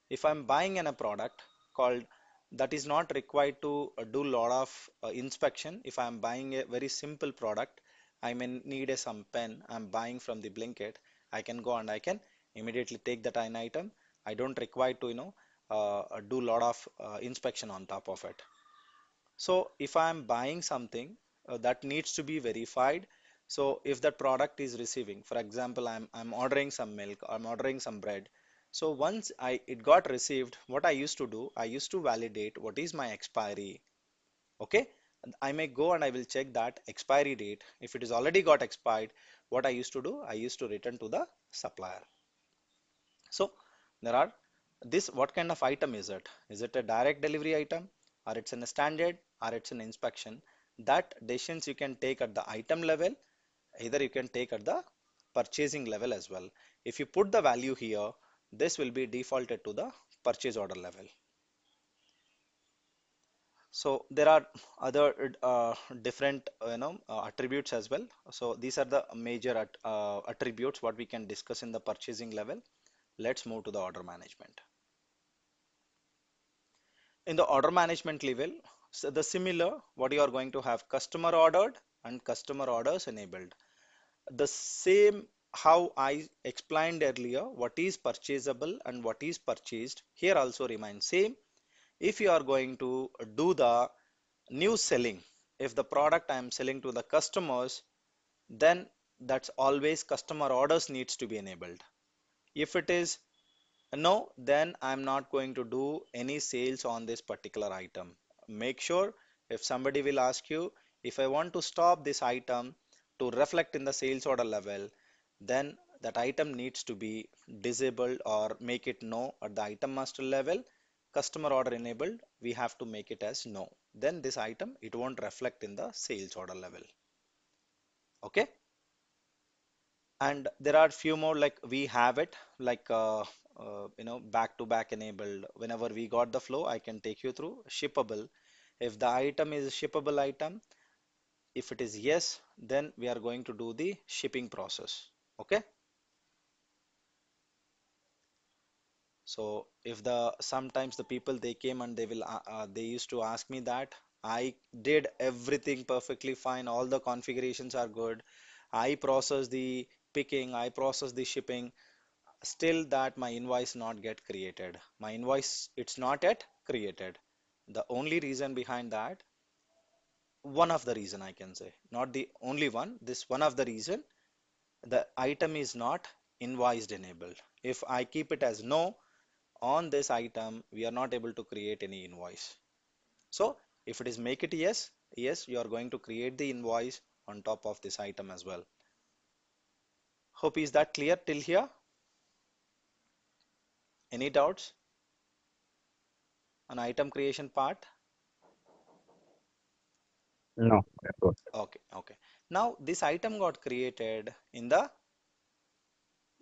if I'm buying in a product called that is not required to do lot of inspection. If I'm buying a very simple product, I may need some pen. I'm buying from the Blinkit. I can go and I can immediately take that item. I don't require to do lot of inspection on top of it. So if I'm buying something that needs to be verified, so if that product is receiving, for example, I'm ordering some milk, I'm ordering some bread. So once it got received, what I used to do, I used to validate what is my expiry. Okay, and I may go and I will check that expiry date. If it is already got expired, what I used to do, I used to return to the supplier. So there are this, what kind of item is it? Is it a direct delivery item, or it's in a standard, or it's an inspection? That decisions you can take at the item level, either you can take at the purchasing level as well. If you put the value here, this will be defaulted to the purchase order level. So there are other different attributes as well. So these are the major attributes what we can discuss in the purchasing level. Let's move to the order management. In the order management level, so the similar, what you are going to have, customer ordered and customer orders enabled. The same how I explained earlier, what is purchasable and what is purchased, here also remains same. If you are going to do the new selling, if the product I am selling to the customers, then that's always customer orders needs to be enabled. If it is no, then I'm not going to do any sales on this particular item. Make sure, if somebody will ask you, if I want to stop this item to reflect in the sales order level, then that item needs to be disabled or make it no at the item master level. Customer order enabled, we have to make it as no. Then this item, it won't reflect in the sales order level. Okay. And there are few more, like we have it like back to back enabled. Whenever we got the flow, I can take you through shippable. If the item is a shippable item, if it is yes, then we are going to do the shipping process. Okay. So if the sometimes the people they came and they used to ask me that I did everything perfectly fine, all the configurations are good, I process the picking, I process the shipping, still that my invoice not get created. My invoice, it's not yet created. The only reason behind that, one of the reason I can say, not the only one, this one of the reason, the item is not invoiced enabled. If I keep it as no on this item, we are not able to create any invoice. So if it is make it yes, yes, you are going to create the invoice on top of this item as well. Hope is that clear till here? Any doubts on item creation part? No, that's good. Okay, okay. Now this item got created in the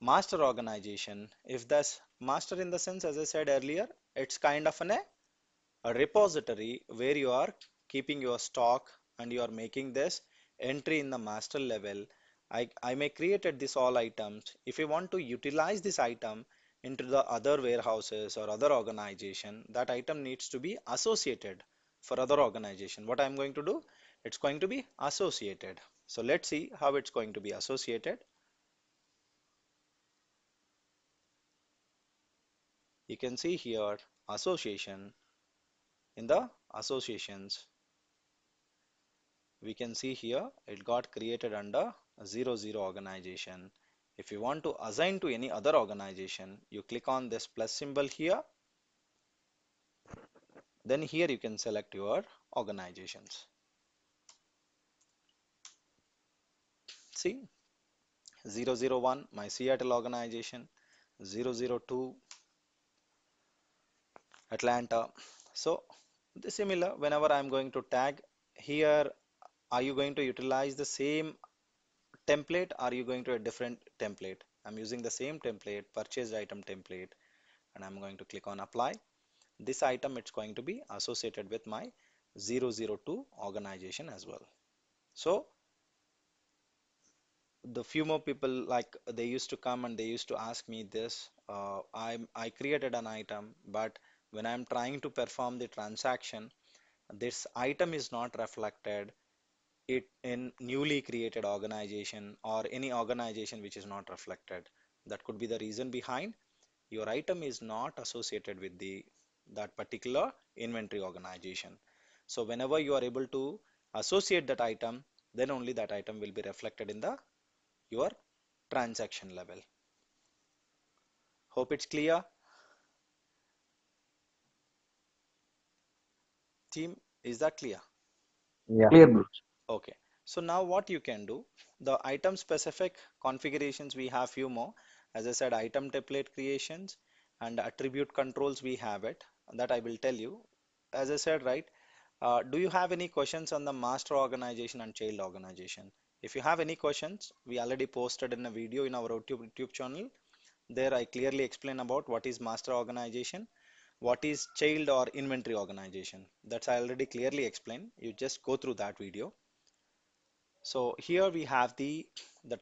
master organization. If this master in the sense, as I said earlier, it's kind of a repository where you are keeping your stock and you are making this entry in the master level. I may created this all items. If you want to utilize this item into the other warehouses or other organization, that item needs to be associated for other organization. What I'm going to do, it's going to be associated. So let's see how it's going to be associated. You can see here association. In the associations, we can see here it got created under 00 organization. If you want to assign to any other organization, you click on this plus symbol here, then here you can select your organizations. See, 001 my Seattle organization, 002 Atlanta. So the similar, whenever I'm going to tag here, are you going to utilize the same template? Are you going to a different template? I'm using the same template, purchased item template, and I'm going to click on apply. This item, it's going to be associated with my 002 organization as well. So the few more people, like they used to come and they used to ask me this, I created an item, but when I'm trying to perform the transaction, this item is not reflected it in newly created organization or any organization which is not reflected. That could be the reason behind your item is not associated with the that particular inventory organization. So whenever you are able to associate that item, then only that item will be reflected in the your transaction level. Hope it's clear. Team, is that clear? Yeah. Clear, bro. Okay, so now what you can do, the item specific configurations, we have few more. As I said, item template creations and attribute controls, we have it, that I will tell you. As I said, right, do you have any questions on the master organization and child organization? If you have any questions, we already posted in a video in our YouTube channel. There I clearly explain about what is master organization, what is child or inventory organization. That's I already clearly explained. You just go through that video. So here we have the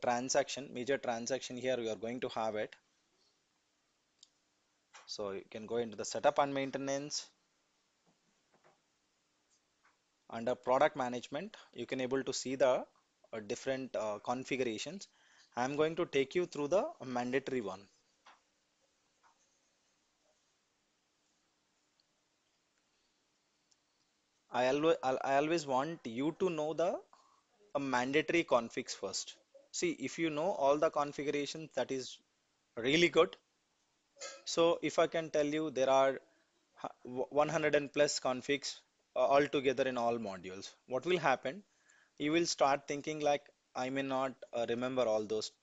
transaction, major transaction. Here we are going to have it. So you can go into the setup and maintenance. Under product management, you can able to see the different configurations. I'm going to take you through the mandatory one. I always want you to know the mandatory configs first. See, if you know all the configurations, that is really good. So if I can tell you there are 100 and plus configs altogether in all modules, what will happen? You will start thinking like, I may not remember all those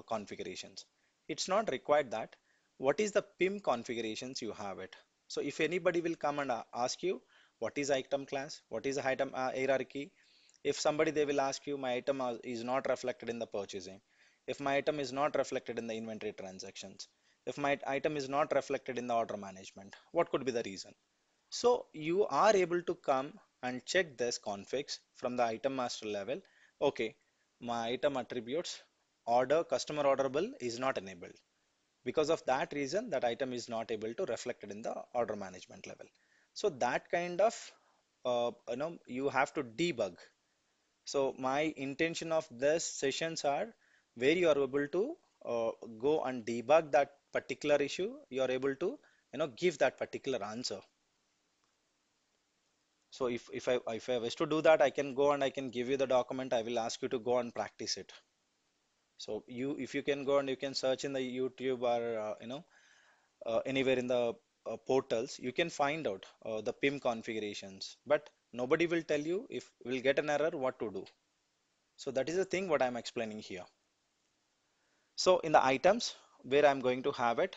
configurations. It's not required that. What is the PIM configurations you have it? So if anybody will come and ask you, what is item class? What is item hierarchy? If somebody they will ask you, my item is not reflected in the purchasing. If my item is not reflected in the inventory transactions. If my item is not reflected in the order management, what could be the reason? So you are able to come and check this configs from the item master level. Okay, my item attributes order customer orderable is not enabled. Because of that reason, that item is not able to reflect it in the order management level. So that kind of you have to debug. So my intention of this sessions are where you are able to go and debug that particular issue. You are able to give that particular answer. So if I wish to do that, I can go and I can give you the document. I will ask you to go and practice it. So if you can go and you can search in the YouTube or anywhere in the portals, you can find out the PIM configurations. But nobody will tell you if we'll get an error what to do. So that is the thing what I'm explaining here. So in the items where I'm going to have it,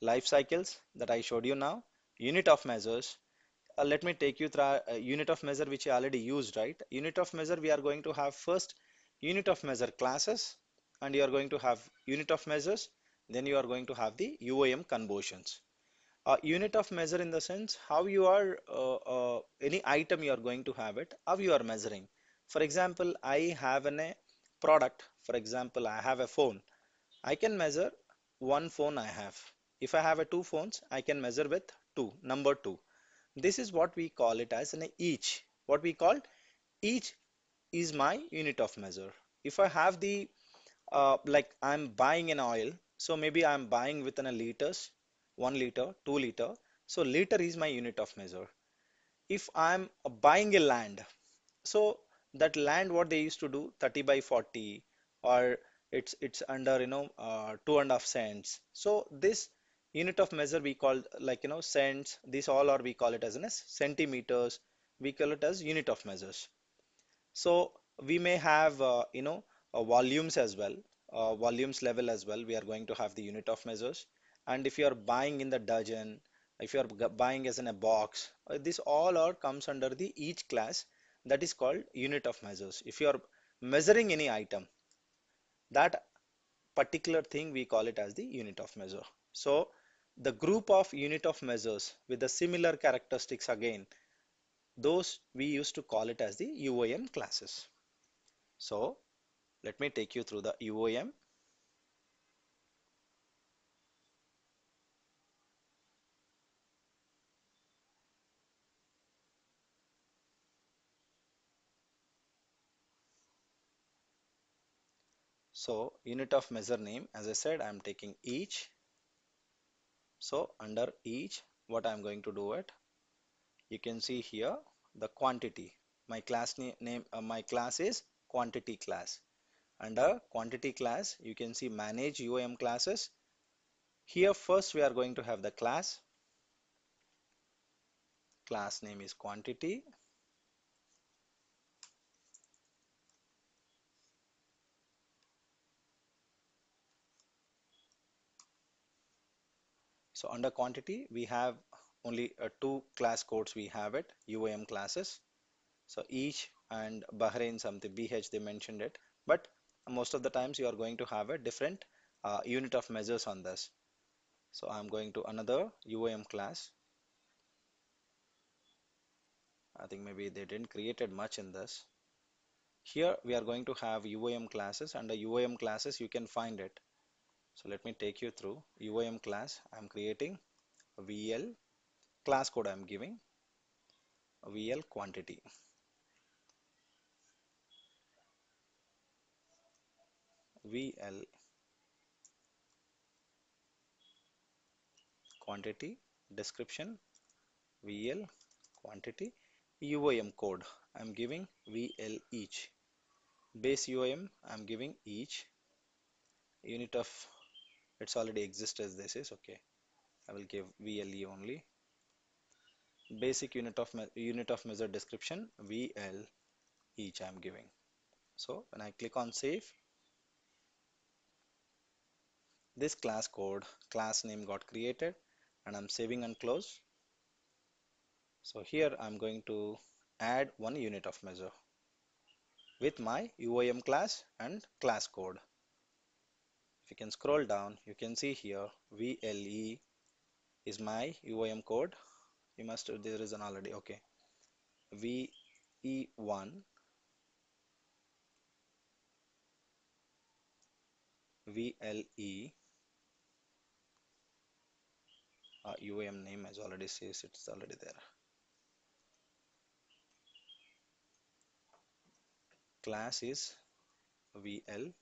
life cycles that I showed you now, unit of measures. Let me take you through a unit of measure which I already used, right? Unit of measure, we are going to have first unit of measure classes, and you are going to have unit of measures, then you are going to have the UOM conversions. Unit of measure in the sense how you are any item you are going to have it, how you are measuring. For example, I have a product. For example, I have a phone. I can measure one phone I have. If I have a two phones, I can measure with number two. This is what we call it as an each. What we call each is my unit of measure. If I have the like I'm buying an oil, so maybe I'm buying within a liters, 1 liter, 2 liter. So liter is my unit of measure. If I'm buying a land, so that land what they used to do 30 by 40 or it's under 2.5 cents. So this unit of measure we call like cents. This all are we call it as in centimeters. We call it as unit of measures. So we may have volumes as well, volumes level as well. We are going to have the unit of measures. And if you are buying in the dozen, if you are buying as in a box, this all are comes under the each class that is called unit of measures. If you are measuring any item, that particular thing we call it as the unit of measure. So the group of unit of measures with the similar characteristics again, those we used to call it as the UOM classes. So let me take you through the UOM. So unit of measure name, as I said, I'm taking each. So under each, what I'm going to do it, you can see here the quantity. My class name, my class is quantity class. Under quantity class, you can see manage UAM classes. Here first we are going to have the class. Class name is quantity. So under quantity, we have only two class codes. We have it, UAM classes. So each and Bahrain something, BH, they mentioned it. But most of the times you are going to have a different unit of measures on this. So I'm going to another UAM class. I think maybe they didn't created much in this. Here we are going to have UAM classes. Under UAM classes, you can find it. So let me take you through UAM class. I'm creating VL class code. I'm giving VL quantity. VL quantity description VL quantity UAM code. I'm giving VL each. Base UAM I'm giving each. Unit of it's already exists as this is okay. I will give VLE only. Basic unit of measure description VL each I'm giving. So when I click on save, this class code, class name got created, and I'm saving and close. So here I'm going to add one unit of measure with my UAM class and class code. If you can scroll down, you can see here VLE is my UAM code. You must, there is an already, okay. VE1, VLE, UAM name as already says, it's already there. Class is VL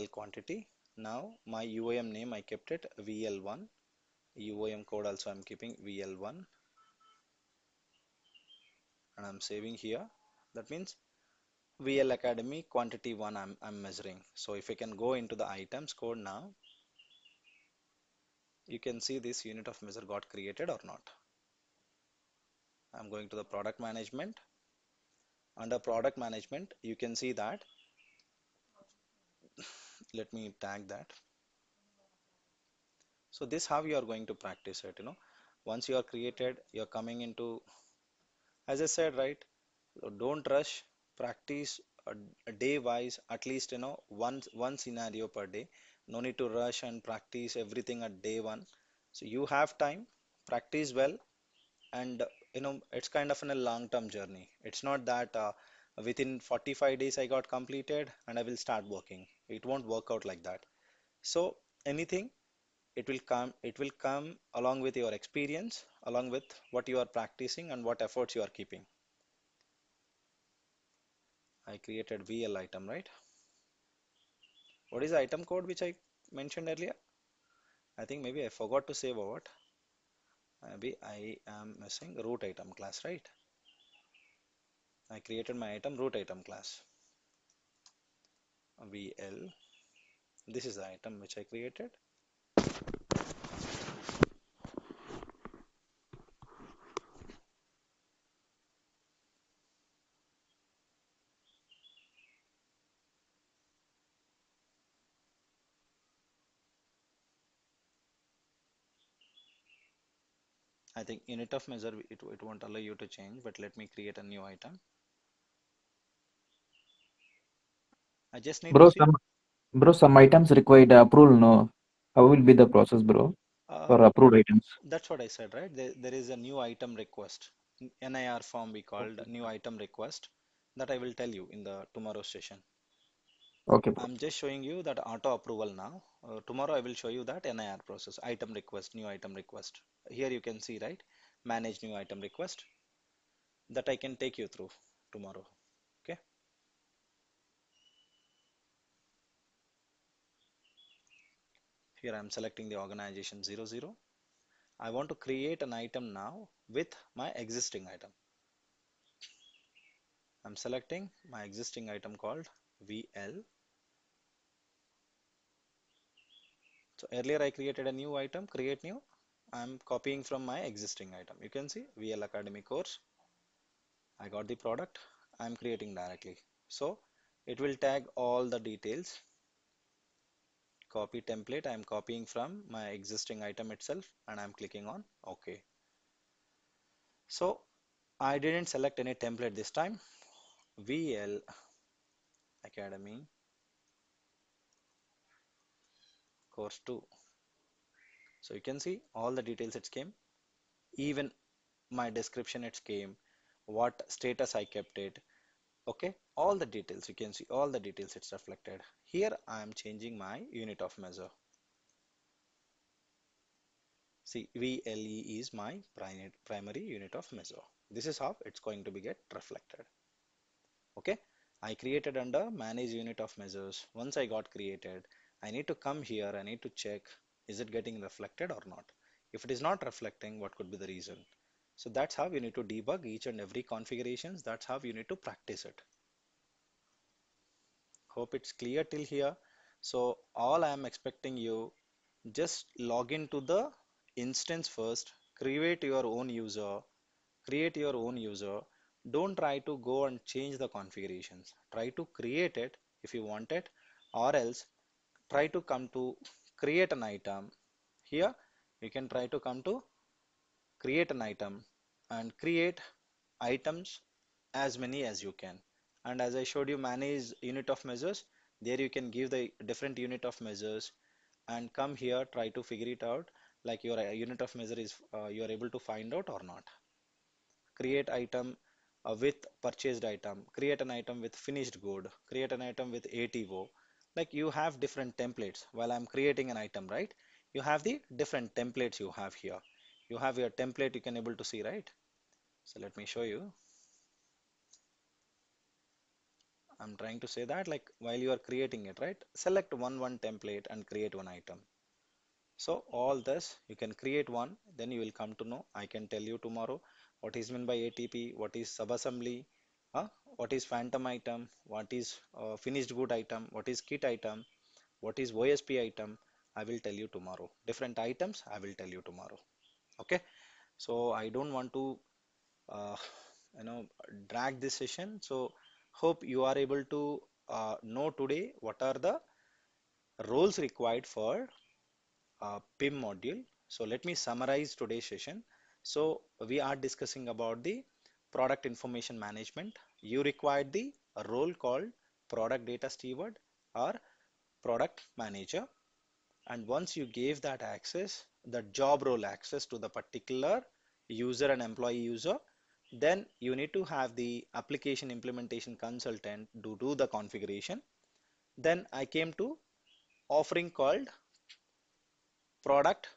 quantity. Now my UAM name I kept it VL1. UAM code also I'm keeping VL1, and I'm saving here. That means VL Academy quantity 1 I'm measuring. So if I can go into the items code now, you can see this unit of measure got created or not. I'm going to the product management. Under product management, you can see that. Let me tag that. So this how you are going to practice it, once you are created, you're coming into, as I said, right, so don't rush, practice a day wise, at least one scenario per day. No need to rush and practice everything at day one. So you have time, practice well, and it's kind of a long-term journey. It's not that within 45 days I got completed and I will start working. It won't work out like that. So anything, it will come along with your experience, along with what you are practicing and what efforts you are keeping. I created VL item, right? What is the item code which I mentioned earlier? I think maybe I forgot to save or what. Maybe I am missing root item class, right? I created my item root item class. VL. This is the item which I created. I think unit of measure it won't allow you to change, but let me create a new item. I just need to Bro, see. some items required approval, no? How will be the process, bro, Uh, for approved items? that's what I said, right? There is a new item request. NIR form we called Okay. new item request that I will tell you in the tomorrow session. Okay, bro. I'm just showing you that auto approval now. Tomorrow I will show you that NIR process, item request, new item request. Here you can see, right? Manage new item request that I can take you through tomorrow. Okay. Here I'm selecting the organization 00. I want to create an item now with my existing item. I'm selecting my existing item called VL. So earlier I created a new item, create new. I'm copying from my existing item. You can see VL Academy course. I got the product. I'm creating directly. So it will tag all the details. Copy template. I'm copying from my existing item itself and I'm clicking on OK. So I didn't select any template this time. VL Academy course 2. So you can see all the details it came. Even my description it came. What status I kept it. Okay, all the details, you can see all the details it's reflected. Here I am changing my unit of measure. See, VLE is my primary unit of measure. This is how it's going to be get reflected. Okay, I created under manage unit of measures. Once I got created, I need to come here, I need to check is it getting reflected or not. If it is not reflecting, what could be the reason? So that's how you need to debug each and every configurations. That's how you need to practice it. Hope it's clear till here. So all I am expecting you just log into the instance first, create your own user, create your own user. Don't try to go and change the configurations. Try to create it if you want it, or else try to come to create an item. Here you can try to come to create an item and create items as many as you can. And as I showed you manage unit of measures, there you can give the different unit of measures and come here try to figure it out like your unit of measure is you are able to find out or not. Create item with purchased item, create an item with finished good, create an item with ATO. Like you have different templates while I'm creating an item, right? You have the different templates you have here. You have your template you can able to see, right? So let me show you. I'm trying to say that like while you are creating it, right? Select one template and create one item. So all this you can create one, then you will come to know. I can tell you tomorrow what is meant by ATP, what is subassembly, what is phantom item, what is finished good item, what is kit item, what is OSP item. I will tell you tomorrow. Different items I will tell you tomorrow. Okay. So I don't want to uh, you know drag this session. So hope you are able to know today what are the roles required for PIM module. So let me summarize today's session. So we are discussing about the product information management. You required the role called product data steward or product manager. And once you gave that access, the job role access to the particular user and employee user, then you need to have the application implementation consultant to do the configuration. Then I came to offering called product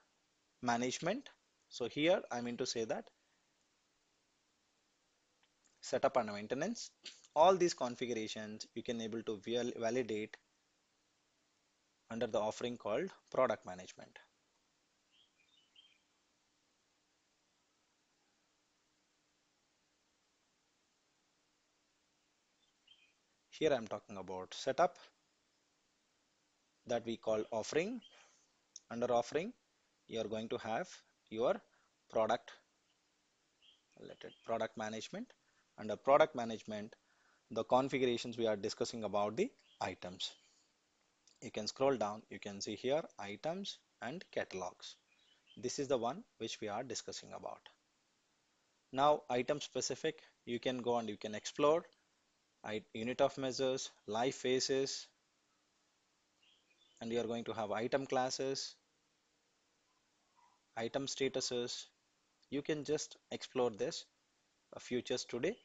management. So here I mean to say that setup and maintenance, all these configurations you can able to validate under the offering called product management. Here I'm talking about setup that we call offering. Under offering you are going to have your product related product management. Under product management, the configurations we are discussing about the items. You can scroll down, you can see here items and catalogs. This is the one which we are discussing about. Now item specific, you can go and you can explore unit of measures, live phases, and you are going to have item classes, item statuses. You can just explore this futures today,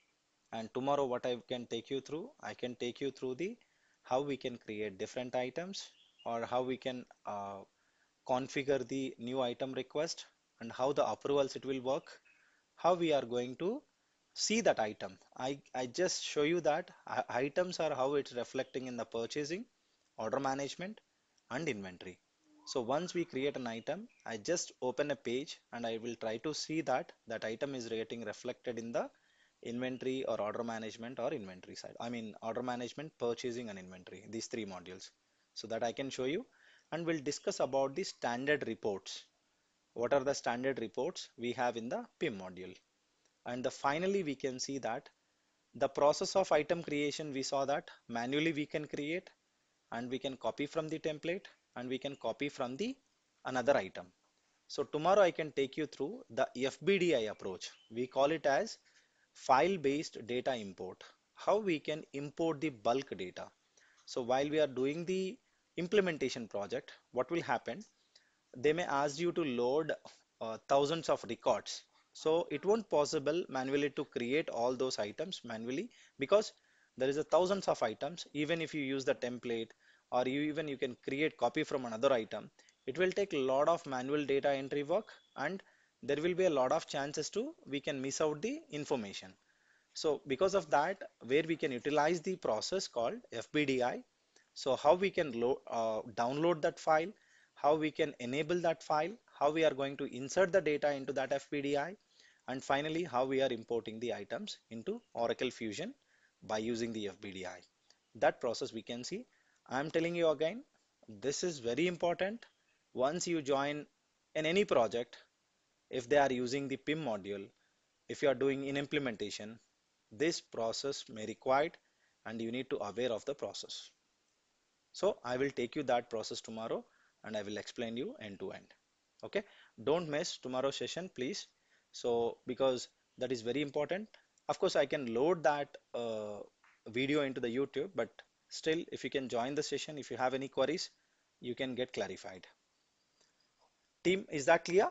and tomorrow what I can take you through, I can take you through the how we can create different items or how we can configure the new item request and how the approvals it will work, how we are going to see that item. I just show you that items are how it's reflecting in the purchasing, order management and inventory. So once we create an item, I just open a page and I will try to see that that item is getting reflected in the inventory or order management or inventory side. I mean order management, purchasing and inventory, these three modules. So that I can show you, and we'll discuss about the standard reports. What are the standard reports we have in the PIM module? And finally we can see that the process of item creation, we saw that manually we can create, and we can copy from the template, and we can copy from the another item. So tomorrow I can take you through the FBDI approach. We call it as file based data import. How we can import the bulk data. So while we are doing the implementation project, what will happen? They may ask you to load thousands of records. So it won't possible manually to create all those items manually, because there is a thousands of items. Even if you use the template, or you can create copy from another item, it will take a lot of manual data entry work, and there will be a lot of chances to we can miss out the information. So because of that, where we can utilize the process called FBDI. So how we can download that file, how we can enable that file, how we are going to insert the data into that FBDI, and finally how we are importing the items into Oracle Fusion by using the FBDI. That process we can see. I am telling you again, this is very important. Once you join in any project, if they are using the PIM module, if you are doing in implementation, this process may required, and you need to aware of the process. So I will take you that process tomorrow, and I will explain you end to end. Okay, don't miss tomorrow's session, please. So because that is very important. Of course I can load that video into the YouTube, but still if you can join the session, if you have any queries, you can get clarified. Team, is that clear?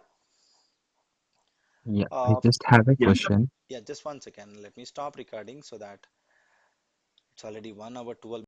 Yeah, I uh, just have a yeah, question. yeah, just one second, let me stop recording so that it's already 1 hour 12